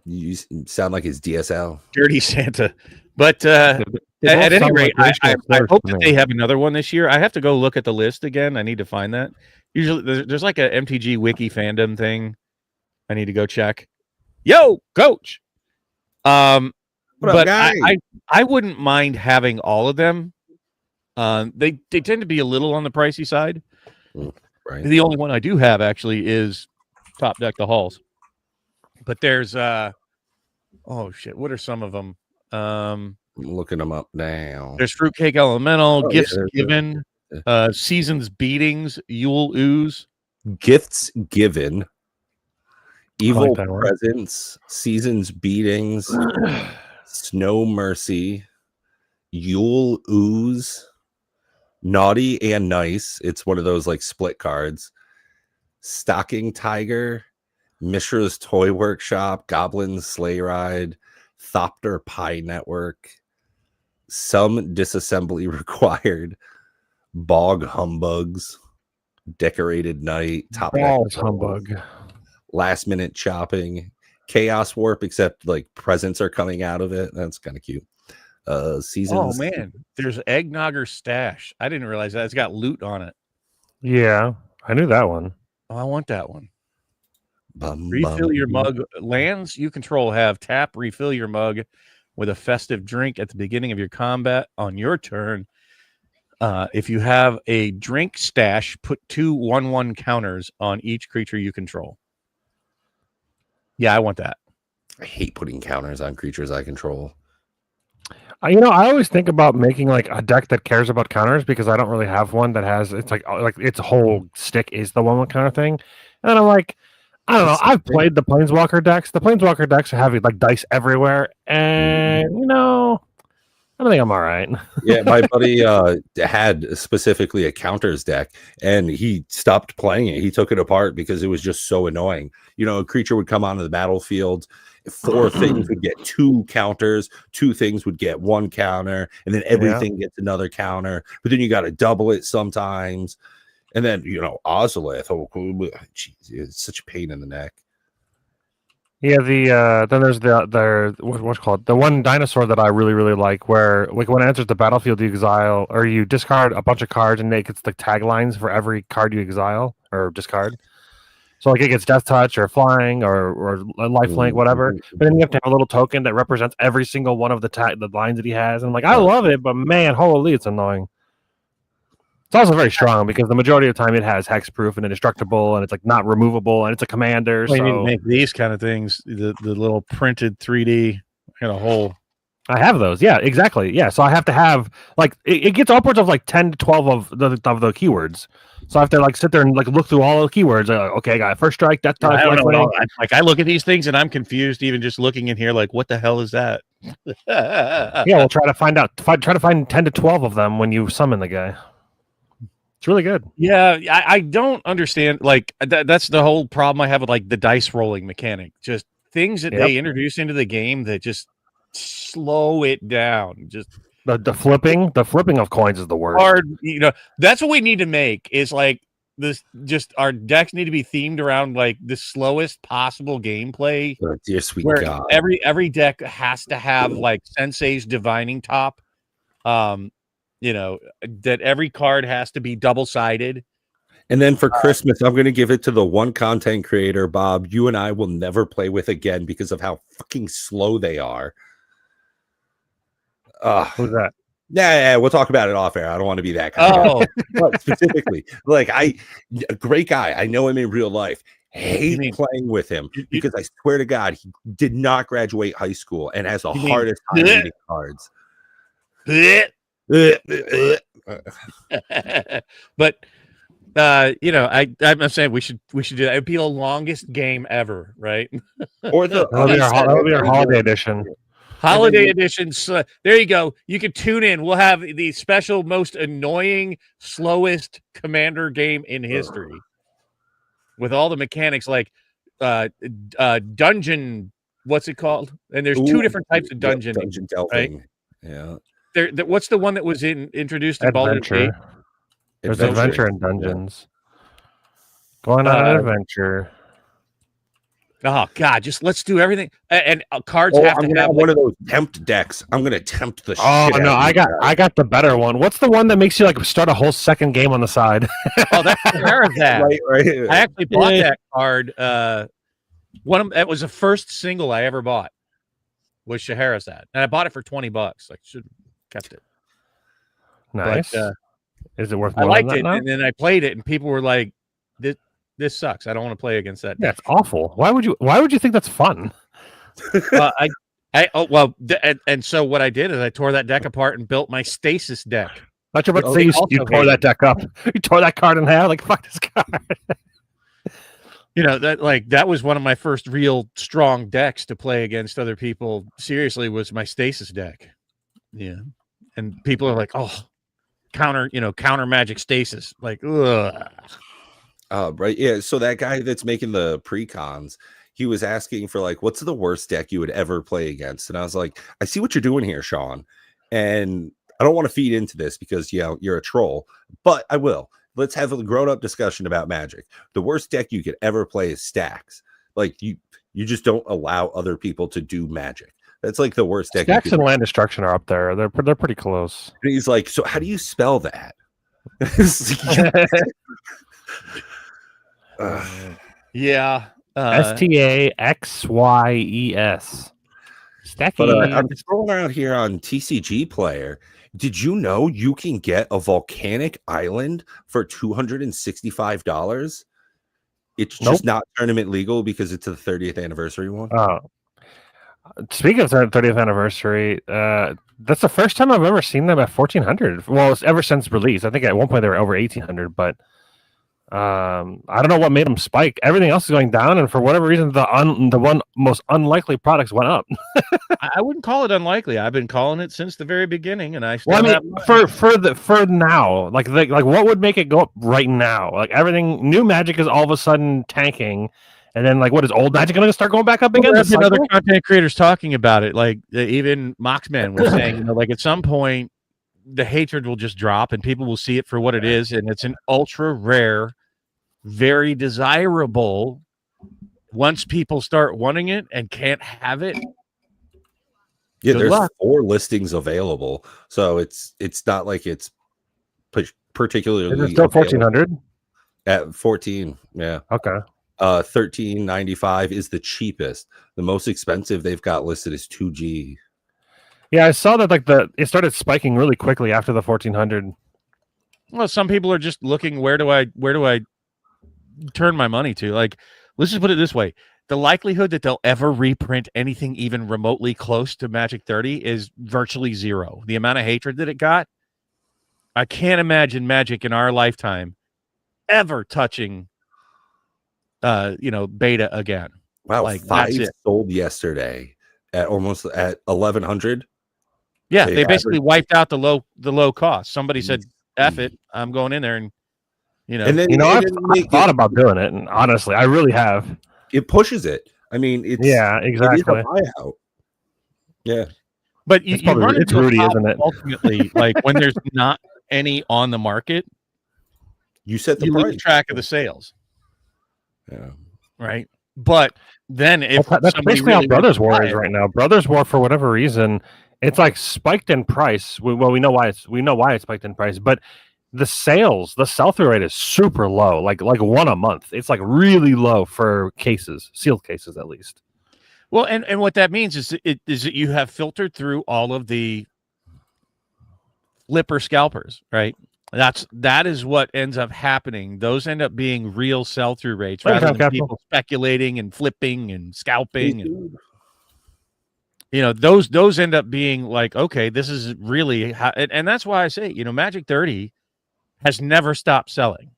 Speaker 1: You sound like his DSL.
Speaker 2: Dirty Santa. But at any rate, I hope that they have another one this year. I have to go look at the list again. I need to find that. Usually there's like a MTG wiki fandom thing I need to go check. Yo, coach. But I wouldn't mind having all of them. They tend to be a little on the pricey side.
Speaker 1: Right.
Speaker 2: The only one I do have actually is Top Deck the Halls. But there's oh shit, what are some of them?
Speaker 1: I'm looking them up now.
Speaker 2: There's Fruitcake Elemental, Gifts Given, Seasons Beatings, Yule Ooze.
Speaker 1: Gifts Given, Evil Presents, Seasons Beatings, Snow Mercy, Yule Ooze, Naughty and Nice. It's one of those like split cards. Stocking Tiger, Mishra's Toy Workshop, Goblin's Sleigh Ride, Thopter Pie Network, Some Disassembly Required, Bog Humbugs, Decorated Night, Top
Speaker 3: Balls Humbug,
Speaker 1: Last Minute Chopping, Chaos Warp, except like presents are coming out of it. That's kind of cute. Seasons.
Speaker 2: Oh man, there's Eggnogger Stash. I didn't realize that. It's got loot on it.
Speaker 3: Yeah, I knew that one.
Speaker 2: Oh, I want that one.
Speaker 1: Bum,
Speaker 2: Refill your mug. Lands you control have tap, refill your mug with a festive drink at the beginning of your combat on your turn. If you have a drink stash, put 2 1/1 counters on each creature you control. Yeah, I want that.
Speaker 1: I hate putting counters on creatures I control.
Speaker 3: I always think about making like a deck that cares about counters because I don't really have one that has it's like its whole stick is the 1/1 counter thing. And then I'm like, I don't know. I've played the Planeswalker decks. The Planeswalker decks have like dice everywhere, and I think I'm all right.
Speaker 1: Yeah, my buddy had specifically a counters deck, and he stopped playing it. He took it apart because it was just so annoying. A creature would come onto the battlefield, 4 things would get 2 counters, 2 things would get 1 counter, and then everything gets another counter. But then you got to double it sometimes. And then, Ozolith, geez, it's such a pain in the neck.
Speaker 3: Yeah, then there's what's called the one dinosaur that I really really like, where like when it enters the battlefield, you exile or you discard a bunch of cards, and it gets the taglines for every card you exile or discard. So like it gets Death Touch or Flying or Lifelink, whatever. But then you have to have a little token that represents every single one of the lines that he has. And I'm like, I love it, but man, holy, it's annoying. It's also very strong because the majority of the time it has hexproof and indestructible, and it's like not removable, and it's a commander.
Speaker 2: Well,
Speaker 3: so
Speaker 2: you need to make these kind of things, the little printed 3D kind of whole.
Speaker 3: I have those. Yeah, exactly. Yeah, so I have to have like it gets upwards of like 10 to 12 of the keywords. So I have to like sit there and like look through all the keywords. Okay, I got First Strike, Death Touch.
Speaker 2: I don't know. I look at these things and I'm confused, even just looking in here. Like, what the hell is that?
Speaker 3: Yeah, we'll try to find out. Try to find 10 to 12 of them when you summon the guy. It's really good.
Speaker 2: Yeah, I don't understand. Like that's the whole problem I have with like the dice rolling mechanic. Just things that they introduce into the game that just slow it down. Just
Speaker 3: The flipping of coins is the worst.
Speaker 2: hard. That's what we need to make is like this. Just our decks need to be themed around like the slowest possible gameplay.
Speaker 1: Oh, dear sweet
Speaker 2: Where
Speaker 1: God.
Speaker 2: every deck has to have like Sensei's Divining Top. That every card has to be double-sided.
Speaker 1: And then for Christmas, I'm going to give it to the one content creator, Bob, you and I will never play with again because of how fucking slow they are.
Speaker 3: Who's that?
Speaker 1: Yeah, we'll talk about it off air. I don't want to be that kind of guy. But specifically, like a great guy. I know him in real life. Hate playing with him because I swear to God, he did not graduate high school and has the hardest time reading cards.
Speaker 2: But I'm saying we should do that. It'd be the longest game ever, right?
Speaker 1: Or
Speaker 3: That'll be our holiday edition.
Speaker 2: Holiday editions. There you go. You can tune in. We'll have the special, most annoying, slowest Commander game in history, with all the mechanics like dungeon. What's it called? And there's two different types of dungeon.
Speaker 1: Dungeon delving.
Speaker 2: Right?
Speaker 1: Yeah.
Speaker 2: What's the one that was introduced in Baldur's Gate?
Speaker 3: There's adventure and dungeons. Going on an adventure.
Speaker 2: Oh God! Just let's do everything. And cards
Speaker 1: I'm
Speaker 2: have to
Speaker 1: gonna
Speaker 2: have
Speaker 1: one of those tempt decks. I'm gonna tempt the shit.
Speaker 3: Oh no,
Speaker 1: out of
Speaker 3: I got the better one. What's the one that makes you like start a whole second game on the side?
Speaker 2: Oh, that's Scheherazade.
Speaker 1: right.
Speaker 2: I actually bought that card. That was the first single I ever bought. Was Scheherazade, and I bought it for $20. Like, should have kept it.
Speaker 3: Nice.
Speaker 2: But,
Speaker 3: is it worth
Speaker 2: I
Speaker 3: more
Speaker 2: liked
Speaker 3: than
Speaker 2: it,
Speaker 3: that now?
Speaker 2: and then I played it, and people were like, "This sucks. I don't want to play against that."
Speaker 3: Yeah, it's awful. Why would you think that's fun?
Speaker 2: So what I did is I tore that deck apart and built my Stasis deck.
Speaker 3: Not sure about to say you tore that deck up. You tore that card in half. Like fuck this card.
Speaker 2: That was one of my first real strong decks to play against other people. Seriously, was my Stasis deck. Yeah, and people are like, "Oh, counter magic Stasis." Like, ugh.
Speaker 1: Right. Yeah. So that guy that's making the pre-cons, he was asking for like, what's the worst deck you would ever play against? And I was like, I see what you're doing here, Sean. And I don't want to feed into this because you're a troll, but I will. Let's have a grown-up discussion about Magic. The worst deck you could ever play is Stacks. Like you just don't allow other people to do Magic. That's like the worst deck.
Speaker 3: Stacks and Land Destruction are up there. They're pretty close.
Speaker 1: And he's like, so how do you spell that?
Speaker 2: Yeah.
Speaker 3: Staxyes. Stacky.
Speaker 1: But I'm scrolling around here on TCG Player. Did you know you can get a volcanic island for $265? It's just not tournament legal because it's the 30th anniversary one.
Speaker 3: Speaking of 30th anniversary, that's the first time I've ever seen them at 1,400. Well, it's ever since release. I think at one point they were over 1,800, but I don't know what made them spike. Everything else is going down, and for whatever reason, the one most unlikely products went up.
Speaker 2: I wouldn't call it unlikely. I've been calling it since the very beginning, and I
Speaker 3: for now, like what would make it go up right now? Like everything, new Magic is all of a sudden tanking, and then like what is old Magic going to start going back up again?
Speaker 2: There's been other content creators talking about it, like even Moxman was saying, like at some point the hatred will just drop, and people will see it for what it is, and it's an ultra rare, very desirable. Once people start wanting it and can't have it,
Speaker 1: there's 4 listings available, so it's not like it's particularly.
Speaker 3: Is it still 1,400
Speaker 1: at 14? Yeah.
Speaker 3: Okay.
Speaker 1: $13.95 is the cheapest. The most expensive they've got listed is 2G.
Speaker 3: Yeah, I saw that it started spiking really quickly after the 1,400.
Speaker 2: Well, some people are just looking, where do I turn my money to? Like, let's just put it this way. The likelihood that they'll ever reprint anything even remotely close to Magic 30 is virtually zero. The amount of hatred that it got, I can't imagine Magic in our lifetime ever touching beta again.
Speaker 1: Wow,
Speaker 2: like
Speaker 1: 5 sold yesterday at almost at 1,100.
Speaker 2: Yeah, they basically wiped out the low cost. Somebody said, "F it, I'm going in there," and
Speaker 1: And then
Speaker 3: I've thought about doing it, and honestly, I really have.
Speaker 1: It pushes it. I mean, it's
Speaker 3: exactly.
Speaker 1: It is a buyout. Yeah,
Speaker 2: But you run
Speaker 3: it's
Speaker 2: into a
Speaker 3: Rudy,
Speaker 2: problem
Speaker 3: isn't it?
Speaker 2: ultimately, like when there's not any on the market,
Speaker 1: You set the
Speaker 2: you
Speaker 1: price.
Speaker 2: lose track of the sales,
Speaker 1: Yeah.
Speaker 2: right? But then if
Speaker 3: That's
Speaker 2: somebody
Speaker 3: basically
Speaker 2: really
Speaker 3: how Brothers
Speaker 2: wants to
Speaker 3: War
Speaker 2: buy
Speaker 3: is
Speaker 2: it,
Speaker 3: right now. Brothers War, for whatever reason, it's like spiked in price. Well, we know why it's spiked in price, but the sell-through rate is super low, like one a month. It's like really low for cases, sealed cases at least.
Speaker 2: well, and what that means is that you have filtered through all of the flipper scalpers, right? That is what ends up happening. Those end up being real sell-through rates
Speaker 3: Thanks,
Speaker 2: rather than
Speaker 3: Capital.
Speaker 2: people speculating and flipping and scalping. And, those end up being like, okay, this is really how, and that's why I say, Magic 30 has never stopped selling,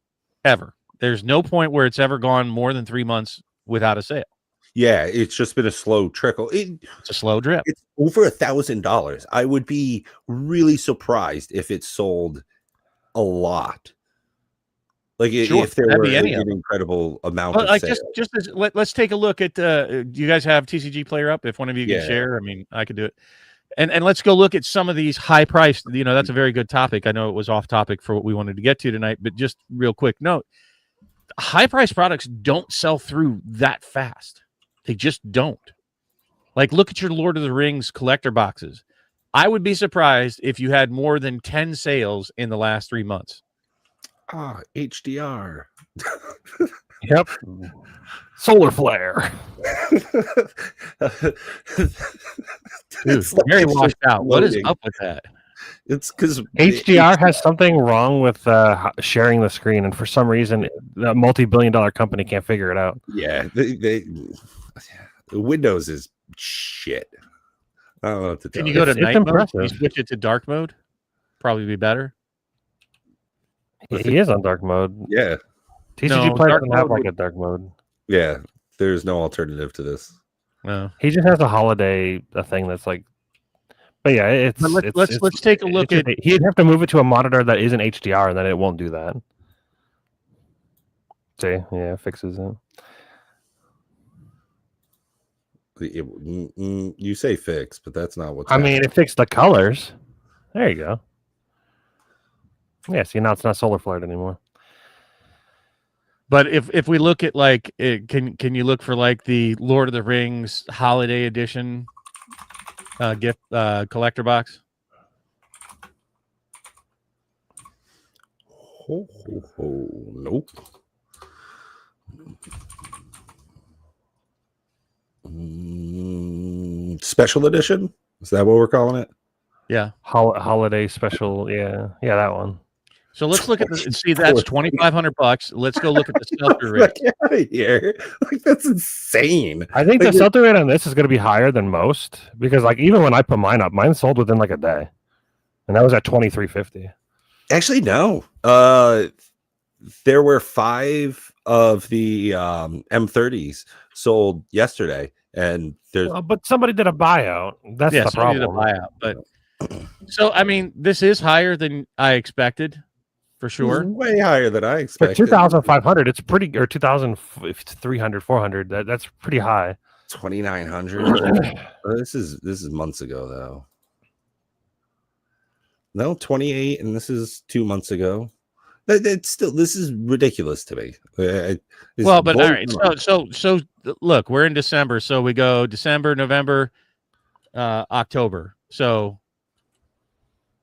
Speaker 2: ever. There's no point where it's ever gone more than 3 months without a sale.
Speaker 1: Yeah, it's just been a slow trickle.
Speaker 2: It's a slow drip.
Speaker 1: It's over $1,000. I would be really surprised if it sold a lot. Like
Speaker 2: Sure,
Speaker 1: if there
Speaker 2: that'd
Speaker 1: were
Speaker 2: be any of
Speaker 1: an
Speaker 2: them.
Speaker 1: incredible amount
Speaker 2: Well,
Speaker 1: of
Speaker 2: like
Speaker 1: sales.
Speaker 2: let's take a look at. Do you guys have TCG Player up? If one of you can
Speaker 1: Yeah.
Speaker 2: share, I mean, I could do it. And let's go look at some of these high priced. That's a very good topic. I know it was off topic for what we wanted to get to tonight, but just real quick note: high priced products don't sell through that fast. They just don't. Like, look at your Lord of the Rings collector boxes. I would be surprised if you had more than 10 sales in the last 3 months.
Speaker 1: HDR.
Speaker 3: Yep. Solar flare.
Speaker 2: Dude,
Speaker 1: It's like
Speaker 2: very
Speaker 1: it's
Speaker 2: washed
Speaker 1: just
Speaker 2: out. What is
Speaker 1: floating.
Speaker 2: up with that?
Speaker 1: It's because
Speaker 3: HDR has something wrong with sharing the screen, and for some reason, a multi-billion-dollar company can't figure it out.
Speaker 1: Yeah, Windows is shit. I don't know what to tell
Speaker 2: Can you go to
Speaker 3: It's
Speaker 2: night mode? Can you
Speaker 3: impressive.
Speaker 2: switch it to dark mode? Probably be better.
Speaker 3: He is on dark mode.
Speaker 1: Yeah,
Speaker 3: TCG
Speaker 2: No,
Speaker 3: Player
Speaker 2: dark
Speaker 3: doesn't have
Speaker 2: mode
Speaker 3: like a dark mode.
Speaker 1: yeah. There's no alternative to this.
Speaker 2: No.
Speaker 3: He just has a holiday thing that's like. But yeah, it's.
Speaker 2: But let's take a look at.
Speaker 3: He'd have to move it to a monitor that isn't HDR, and then it won't do that. See, yeah, it fixes it.
Speaker 1: You say fix, but that's not what's
Speaker 3: I mean, it fixed the colors. There you go. Yeah, see, now it's not solar flared anymore.
Speaker 2: But if we look at like, can you look for like the Lord of the Rings Holiday Edition gift collector box?
Speaker 1: Nope. Special edition? Is that what we're calling it?
Speaker 2: Yeah.
Speaker 3: Holiday special. Yeah, that one.
Speaker 2: So let's look at the. See, that's $2,500. Let's go look at the sell-through rate.
Speaker 1: Get out of here! Like that's insane.
Speaker 3: I think
Speaker 1: Like,
Speaker 3: the sell-through rate on this is going to be higher than most because, like, even when I put mine up, mine sold within like a day, and that was at $2,350.
Speaker 1: Actually, no. There were 5 of the M30s sold yesterday, and there's
Speaker 3: But somebody did a buyout. That's the
Speaker 2: somebody did a
Speaker 3: problem.
Speaker 2: buyout. But so I mean, this is higher than I expected, for sure.
Speaker 1: way higher than I
Speaker 3: For
Speaker 1: expected.
Speaker 3: 2,500, it's pretty, or 2,300, 400. That's pretty high.
Speaker 1: 2,900. This is months ago though. No, 28, and this is 2 months ago. It's still, this is ridiculous to me.
Speaker 2: Well, but all right. So look, we're in December, so we go December, November, October. So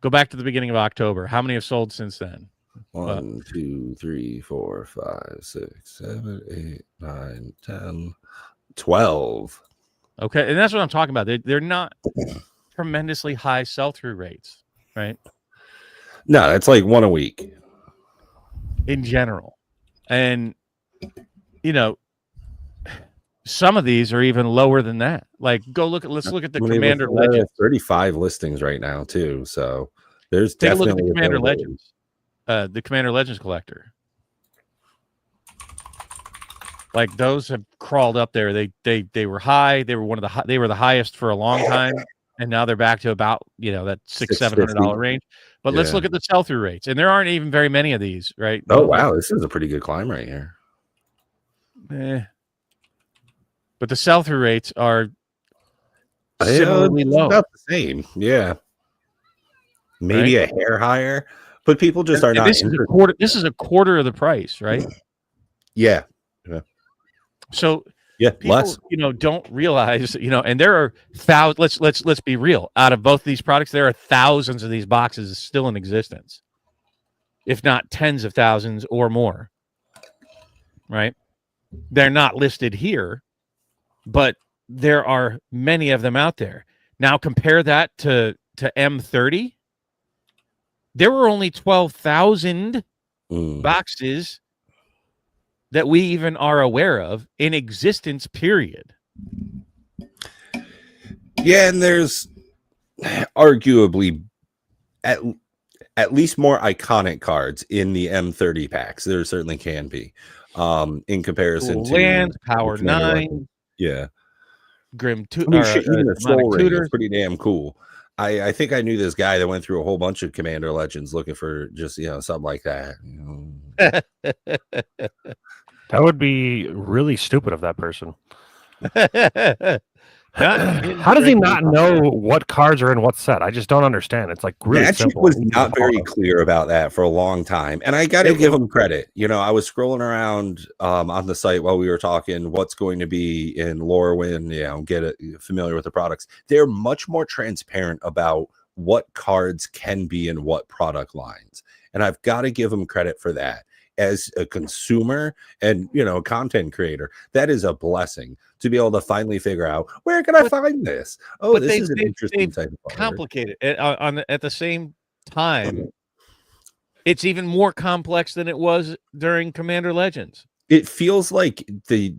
Speaker 2: go back to the beginning of October. How many have sold since then?
Speaker 1: 1, 2, 3, 4, 5, 6, 7, 8, 9, 10, 12.
Speaker 2: Okay, and that's what I'm talking about. They're not tremendously high sell-through rates, right?
Speaker 1: No, it's like 1 a week.
Speaker 2: In general. And some of these are even lower than that. Like let's look at the Commander Legends.
Speaker 1: 35 listings right now too. So there's
Speaker 2: Take a
Speaker 1: definitely
Speaker 2: look at the Commander
Speaker 1: availability.
Speaker 2: Legends. The Commander Legends collector. Like those have crawled up there. They were high. They were they were the highest for a long time. And now they're back to about, that $600-700 range. But let's look at the sell-through rates. And there aren't even very many of these, right?
Speaker 1: Oh, wow. This is a pretty good climb right here.
Speaker 2: But the sell-through rates are similarly
Speaker 1: It's
Speaker 2: low.
Speaker 1: about the same. Yeah. Maybe a hair higher, but people just are
Speaker 2: And
Speaker 1: not
Speaker 2: this is a
Speaker 1: interested.
Speaker 2: quarter. This is a quarter of the price, right?
Speaker 1: Yeah.
Speaker 2: So
Speaker 1: Yeah.
Speaker 2: people,
Speaker 1: Less.
Speaker 2: don't realize, and there are thousands. Let's be real. Out of both these products, there are thousands of these boxes still in existence, if not tens of thousands or more. Right? They're not listed here, but there are many of them out there. Now compare that to M30. There were only 12,000 boxes that we even are aware of in existence, period.
Speaker 1: Yeah, and there's arguably at least more iconic cards in the M30 packs. There certainly can be. In comparison to
Speaker 2: Lands, Power
Speaker 1: Commander
Speaker 2: 9,
Speaker 1: Legends. Yeah.
Speaker 2: Grim
Speaker 1: I mean, shit, even the
Speaker 2: Demonic
Speaker 1: Soul Ring
Speaker 2: Tutor.
Speaker 1: is pretty damn cool. I think I knew this guy that went through a whole bunch of Commander Legends looking for just something like that.
Speaker 3: That would be really stupid of that person. How does he not know what cards are in what set? I just don't understand. It's like really
Speaker 1: Magic
Speaker 3: simple.
Speaker 1: was not very clear about that for a long time, and I got to give him credit. I was scrolling around on the site while we were talking what's going to be in Lorwyn, get familiar with the products. They're much more transparent about what cards can be in what product lines, and I've got to give him credit for that. As a consumer and a content creator, that is a blessing to be able to finally figure out where can I find this. Oh, this is an interesting type of card.
Speaker 2: Complicated. At the same time, it's even more complex than it was during Commander Legends.
Speaker 1: It feels like a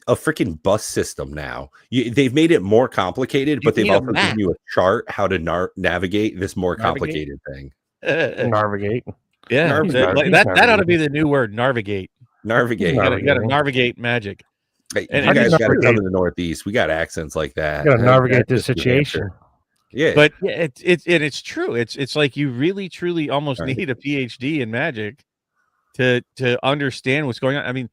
Speaker 1: freaking bus system now. They've made it more complicated, but they've also given you a chart how to navigate this more complicated thing.
Speaker 3: Navigate.
Speaker 2: Yeah, that ought to be the new word, navigate.
Speaker 1: Navigate.
Speaker 2: You got to navigate Magic.
Speaker 1: Hey, you guys got to come to the Northeast. We got accents like that.
Speaker 3: You got to navigate this situation.
Speaker 1: Yeah,
Speaker 2: but it's true. It's like you really truly almost need a PhD in Magic to understand what's going on. I mean,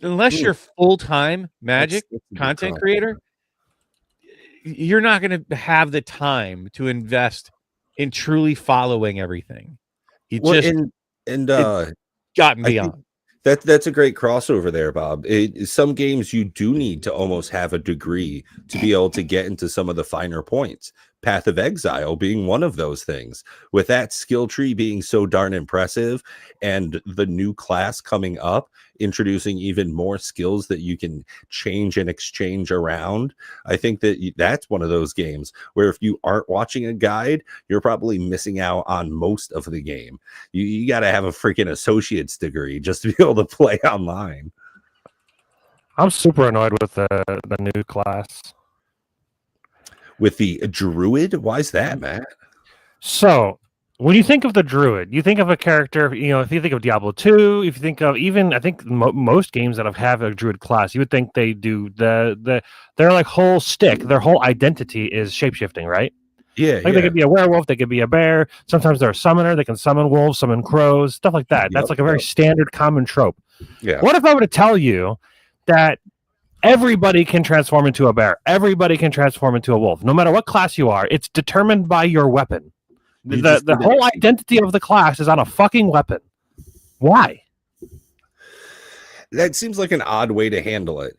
Speaker 2: unless you're full-time Magic content creator, you're not going to have the time to invest in truly following everything. Gotten beyond.
Speaker 1: That's a great crossover there, Bob. Some games you do need to almost have a degree to be able to get into some of the finer points. Path of Exile being one of those things. With that skill tree being so darn impressive and the new class coming up, introducing even more skills that you can change and exchange around. I think that's one of those games where if you aren't watching a guide, you're probably missing out on most of the game. You got to have a freaking associate's degree just to be able to play online.
Speaker 3: I'm super annoyed with the new class.
Speaker 1: With the Druid? Why is that, Matt?
Speaker 3: So, when you think of the Druid, you think of a character, if you think of Diablo 2, if you think of even, I think most games that have a Druid class, you would think they do their like whole stick, their whole identity is shapeshifting, right?
Speaker 1: Yeah.
Speaker 3: They could be a werewolf, they could be a bear. Sometimes they're a summoner, they can summon wolves, summon crows, stuff like that. That's like a very standard common trope.
Speaker 1: Yeah.
Speaker 3: What if I were to tell you that everybody can transform into a bear, everybody can transform into a wolf, no matter what class you are? It's determined by your weapon. The whole identity of the class is on a fucking weapon. Why?
Speaker 1: That seems like an odd way to handle it.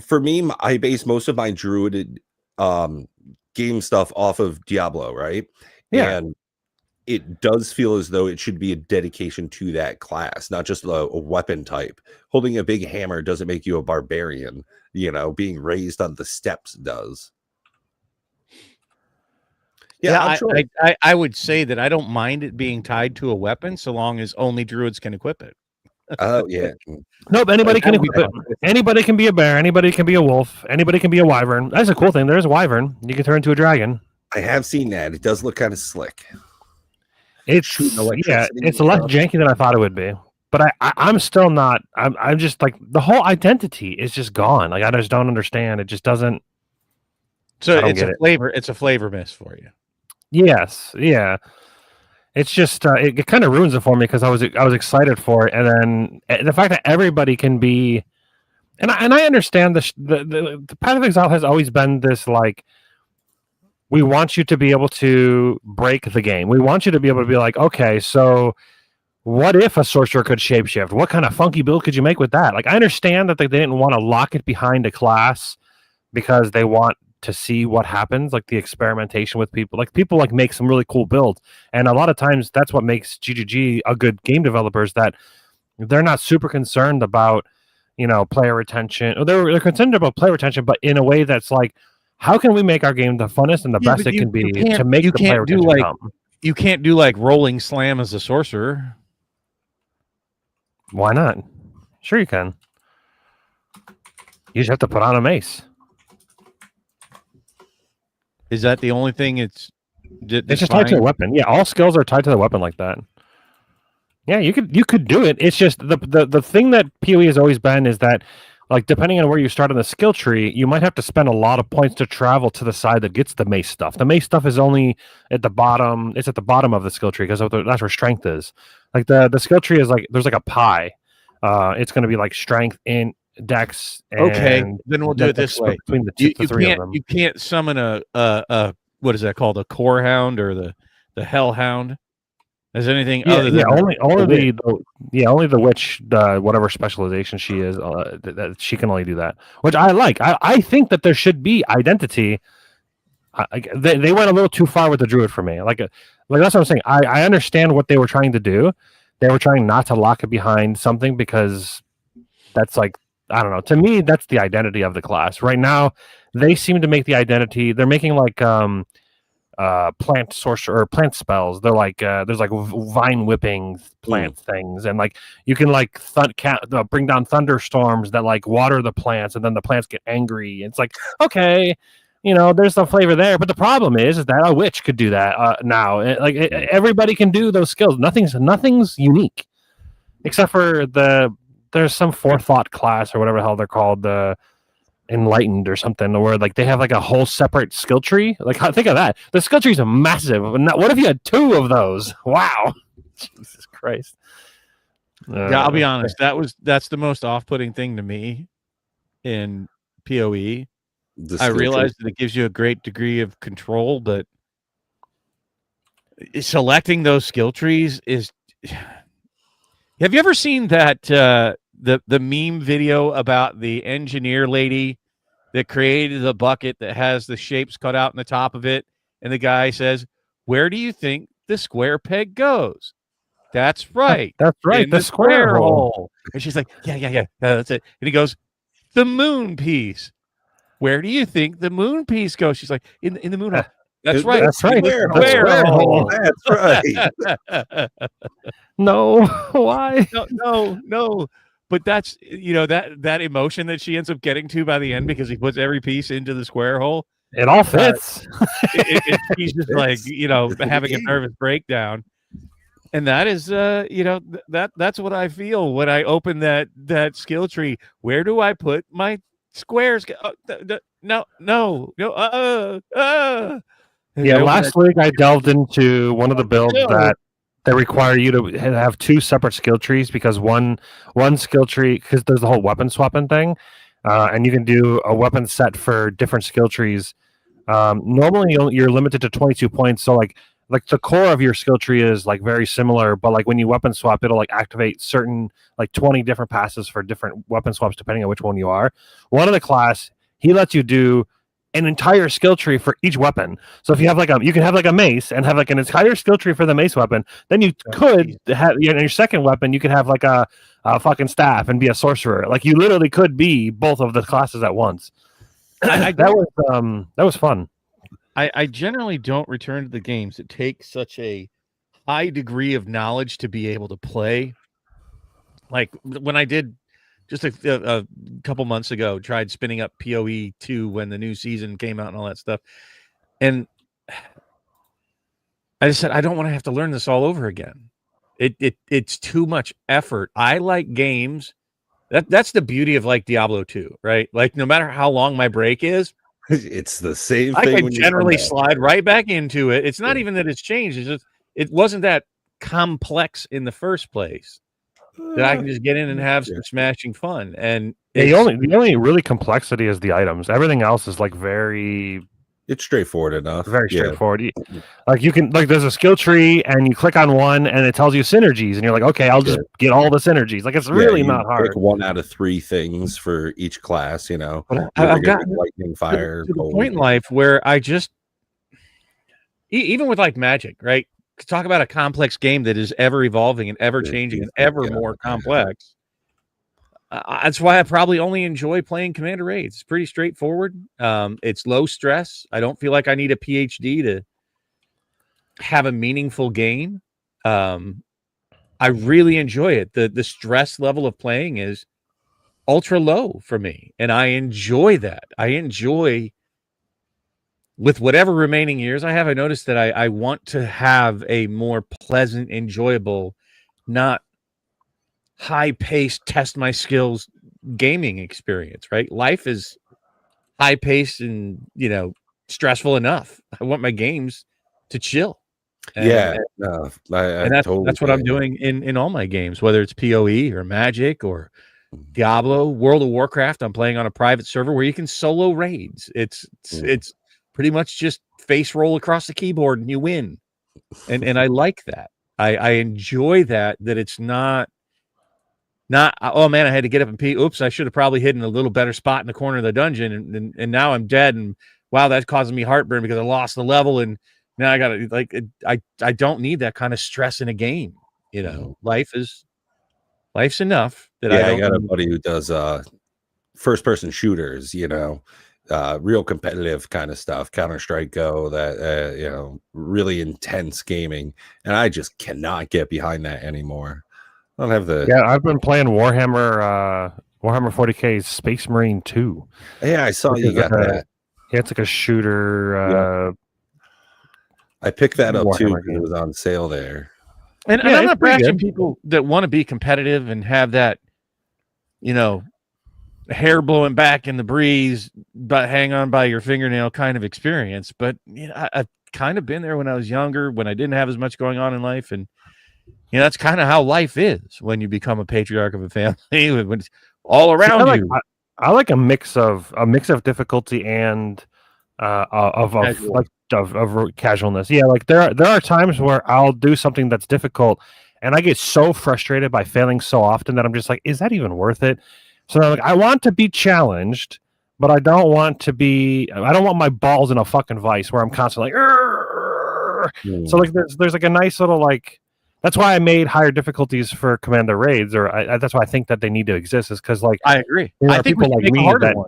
Speaker 1: For me, I base most of my Druid game stuff off of Diablo, right?
Speaker 3: Yeah.
Speaker 1: And it does feel as though it should be a dedication to that class, not just a weapon type. Holding a big hammer doesn't make you a barbarian. Being raised on the steps does.
Speaker 2: Yeah, I would say that I don't mind it being tied to a weapon so long as only Druids can equip it.
Speaker 1: Oh, yeah.
Speaker 3: No, but anybody can equip it. Anybody can be a bear. Anybody can be a wolf. Anybody can be a wyvern. That's a cool thing. There's a wyvern. You can turn into a dragon.
Speaker 1: I have seen that. It does look kind of slick.
Speaker 3: It's less janky than I thought it would be. But I'm still not. I'm just like the whole identity is just gone. Like I just don't understand. It just doesn't.
Speaker 2: So it's a flavor. It's a flavor miss for you.
Speaker 3: Yes. Yeah. It's just it kind of ruins it for me because I was excited for it, and then the fact that everybody can be And I understand the Path of Exile has always been this like, we want you to be able to break the game. We want you to be able to be like, okay, so what if a sorcerer could shapeshift? What kind of funky build could you make with that? Like, I understand that they didn't want to lock it behind a class because they want to see what happens, like the experimentation with people. Like, people like make some really cool builds, and a lot of times that's what makes GGG a good game developers. That they're not super concerned about, player retention. They're concerned about player retention, but in a way that's like, how can we make our game the funnest and the best
Speaker 2: but
Speaker 3: it can be
Speaker 2: can't-
Speaker 3: to make
Speaker 2: you
Speaker 3: the player
Speaker 2: can't do
Speaker 3: retention
Speaker 2: like
Speaker 3: come?
Speaker 2: you can't do like rolling slam as a sorcerer.
Speaker 3: Why not? Sure you can. You just have to put on a mace.
Speaker 2: Is that the only thing? It's
Speaker 3: just tied to the weapon. Yeah, all skills are tied to the weapon like that. Yeah, you could do it. It's just the thing that PoE has always been is that, like, depending on where you start on the skill tree, you might have to spend a lot of points to travel to the side that gets the mace stuff. The mace stuff is only at the bottom. It's at the bottom of the skill tree because that's where strength is. Like the skill tree is like, there's like a pie. It's going to be like strength in Dex.
Speaker 2: Okay, then we'll do it this way.
Speaker 3: Between the three of them,
Speaker 2: you can't summon a what is that called? A core hound or the hell hound? Is anything other than
Speaker 3: only the witch, whatever specialization she is, that she can only do that, which I like. I think that there should be identity. They went a little too far with the druid for me. Like that's what I'm saying. I understand what they were trying to do. They were trying not to lock it behind something because that's like, I don't know. To me, that's the identity of the class right now. They seem to make the identity. They're making like plant sorcerer or plant spells. They're like there's like vine whipping plant things, and like you can like bring down thunderstorms that like water the plants, and then the plants get angry. It's like, okay, there's some flavor there, but the problem is that a witch could do that now. Everybody can do those skills. Nothing's unique except for there's some forethought class or whatever the hell they're called, the enlightened or something, where like they have like a whole separate skill tree. Like, think of that. The skill tree is massive. What if you had 2 of those? Wow. Jesus Christ.
Speaker 2: Yeah, I'll be honest. That's the most off-putting thing to me in PoE. I realize that it gives you a great degree of control, but selecting those skill trees is. Have you ever seen that the meme video about the engineer lady that created the bucket that has the shapes cut out in the top of it, and the guy says, "Where do you think the square peg goes?" That's right.
Speaker 3: That's right.
Speaker 2: In the square hole. And she's like, "Yeah, that's it." And he goes, "The moon piece. Where do you think the moon piece goes?" She's like, "In the moon hole." That's right.
Speaker 3: That's right.
Speaker 1: Square hole. That's right.
Speaker 3: No, why?
Speaker 2: No. But that's that emotion that she ends up getting to by the end because he puts every piece into the square hole.
Speaker 3: It all fits.
Speaker 2: She's just like having a nervous breakdown, and that is that's what I feel when I open that skill tree. Where do I put my squares? No.
Speaker 3: Yeah, last week I delved into one of the builds that require you to have 2 separate skill trees because one skill tree, because there's the whole weapon swapping thing, and you can do a weapon set for different skill trees. Normally you're limited to 22 points, so like the core of your skill tree is like very similar, but like when you weapon swap, it'll like activate certain like 20 different passes for different weapon swaps depending on which one you are. One of the class, he lets you do an entire skill tree for each weapon. So if you have you can have like a mace and have like an entire skill tree for the mace weapon. Then you could have your second weapon. You could have like a fucking staff and be a sorcerer. Like you literally could be both of the classes at once. That was fun.
Speaker 2: I generally don't return to the games that take such a high degree of knowledge to be able to play. Like when I did just a couple months ago, tried spinning up PoE 2 when the new season came out and all that stuff. And I just said, I don't want to have to learn this all over again. It's too much effort. I like games. That's the beauty of like Diablo 2, right? Like no matter how long my break is,
Speaker 1: it's the same thing.
Speaker 2: I can generally slide right back into it. It's not even that it's changed. It's just, it wasn't that complex in the first place. that I can just get in and have some smashing fun. And
Speaker 3: the only really complexity is the items. Everything else is like very
Speaker 1: straightforward enough.
Speaker 3: Very straightforward. Like you can there's a skill tree and you click on one and it tells you synergies and you're like, okay, I'll just get all the synergies. Like it's really not hard.
Speaker 1: Pick 1 out of 3 things for each class, you know.
Speaker 2: But I've got
Speaker 1: lightning, fire,
Speaker 2: to the point in life where I just even with like Magic, right? Talk about a complex game that is ever evolving and ever changing and ever more complex. That's why I probably only enjoy playing Commander Raids. It's pretty straightforward. It's low stress. I don't feel like I need a PhD to have a meaningful game. I really enjoy it. The stress level of playing is ultra low for me, and I enjoy that. I enjoy, with whatever remaining years I have, I noticed that I want to have a more pleasant, enjoyable, not high-paced, test my skills gaming experience, right? Life is high-paced and, stressful enough. I want my games to chill.
Speaker 1: And
Speaker 2: that's what I'm doing in all my games, whether it's PoE or Magic or Diablo, World of Warcraft. I'm playing on a private server where you can solo raids. It's pretty much just face roll across the keyboard and you win. And I like that. I enjoy that it's not, oh man, I had to get up and pee. Oops, I should have probably hidden a little better spot in the corner of the dungeon, and now I'm dead. And wow, that's causing me heartburn because I lost the level, and now I gotta I don't need that kind of stress in a game. Life's enough that
Speaker 1: I got a buddy who does first person shooters, real competitive kind of stuff, Counter-Strike Go, that really intense gaming, and I just cannot get behind that anymore. I don't have the.
Speaker 3: Yeah, I've been playing Warhammer 40K Space Marine 2.
Speaker 1: Yeah, I saw you got that.
Speaker 3: Yeah, it's like a shooter.
Speaker 1: I picked that up too because it was on sale there.
Speaker 2: And I'm not bashing people that want to be competitive and have that, hair blowing back in the breeze, but hang on by your fingernail kind of experience. But I've kind of been there when I was younger, when I didn't have as much going on in life, and that's kind of how life is when you become a patriarch of a family. When it's all around you.
Speaker 3: I like a mix of difficulty and of casualness. Yeah, like there are times where I'll do something that's difficult, and I get so frustrated by failing so often that I'm just like, is that even worth it? So I'm like, I want to be challenged, but I don't want my balls in a fucking vice where I'm constantly like, so like there's like a nice little like. That's why I made higher difficulties for Commander Raids, or that's why I think that they need to exist. Is because like
Speaker 2: I agree. I think people like me
Speaker 3: one.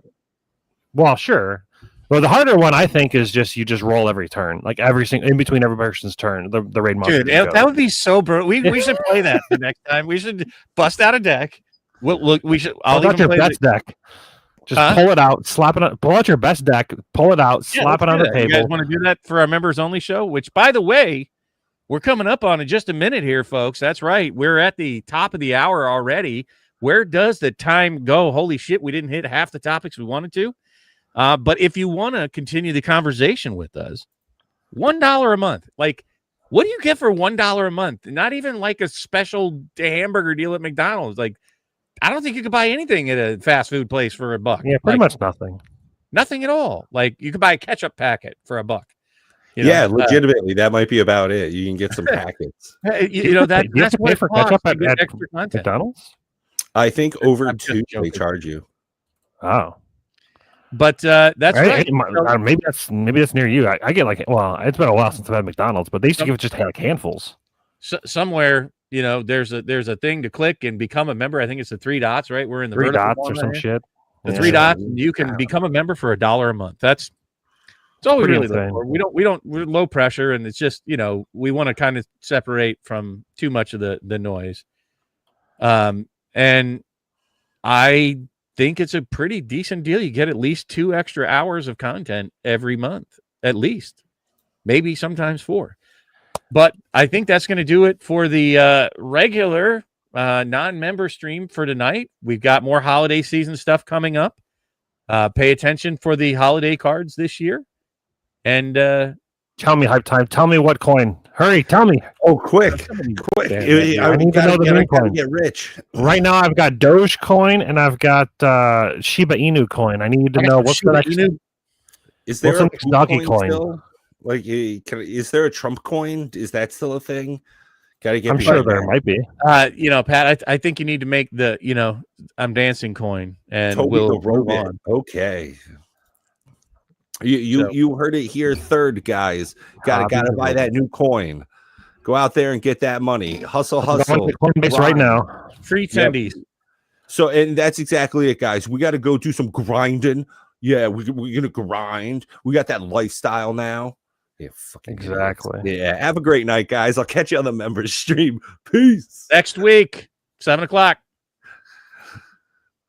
Speaker 3: Well, sure. Well, the harder one I think is you just roll every turn, like in between every person's turn. The raid monster.
Speaker 2: Dude, that would be so brutal. We should play that the next time. We should bust out a deck. We should.
Speaker 3: Pull out your best deck. Just pull it out, slap it up. Pull out your best deck. Pull it out, slap it on the table.
Speaker 2: You guys want to do that for our members only show? Which, by the way, we're coming up on in just a minute here, folks. That's right. We're at the top of the hour already. Where does the time go? Holy shit, we didn't hit half the topics we wanted to. But if you want to continue the conversation with us, $1 a month. Like, what do you get for $1 a month? Not even like a special hamburger deal at McDonald's. Like, I don't think you could buy anything at a fast food place for $1.
Speaker 3: Yeah, pretty much nothing.
Speaker 2: Nothing at all. Like, you could buy a ketchup packet for $1.
Speaker 1: Legitimately, that might be about it. You can get some packets.
Speaker 2: That's what
Speaker 3: for ketchup at
Speaker 2: extra content.
Speaker 3: McDonald's.
Speaker 1: I think over 2 they charge you.
Speaker 3: Oh,
Speaker 2: but that's right.
Speaker 3: Maybe that's near you. I get like, well, it's been a while since I've had McDonald's, but they used to give it just like handfuls.
Speaker 2: Somewhere, there's a thing to click and become a member. I think it's the 3 dots, right? We're in the
Speaker 3: 3 dots or some shit.
Speaker 2: The 3 dots, and you can become a member for $1 a month. That's all we really look for. We're low pressure, and it's just, we want to kind of separate from too much of the noise. And I think it's a pretty decent deal. You get at least 2 extra hours of content every month, at least, maybe sometimes 4. But I think that's going to do it for the regular non-member stream for tonight. We've got more holiday season stuff coming up. Pay attention for the holiday cards this year. And
Speaker 3: Tell me, Hype Time. Tell me what coin. Hurry, tell me.
Speaker 1: Oh, quick.
Speaker 2: Damn,
Speaker 3: I need to know the new
Speaker 1: gotta
Speaker 3: coin.
Speaker 1: get rich.
Speaker 3: Right now, I've got Dogecoin and I've got Shiba Inu coin. I need to know what's the next.
Speaker 1: Is there
Speaker 3: What's the
Speaker 1: a
Speaker 3: next
Speaker 1: poop
Speaker 3: doggy coin?
Speaker 1: still? Like, is there a Trump coin? Is that still a thing? Gotta get.
Speaker 3: I'm sure
Speaker 1: behind
Speaker 3: there
Speaker 1: that.
Speaker 3: might be.
Speaker 2: Pat, I think you need to make the, I'm dancing coin, and
Speaker 1: Toby
Speaker 2: we'll
Speaker 1: the
Speaker 2: move
Speaker 1: robot.
Speaker 2: on.
Speaker 1: Okay. You heard it here third, guys. Gotta buy that new coin. Go out there and get that money. Hustle.
Speaker 3: I'm going to Coinbase right
Speaker 1: grind.
Speaker 3: now.
Speaker 2: Free
Speaker 1: Yep.
Speaker 2: tendies.
Speaker 1: So, and that's exactly it, guys. We got to go do some grinding. Yeah, we're gonna grind. We got that lifestyle now. Yeah, fucking idiots.
Speaker 3: Exactly.
Speaker 1: Yeah, have a great night, guys. I'll catch you on the members stream. Peace.
Speaker 2: Next week, 7:00.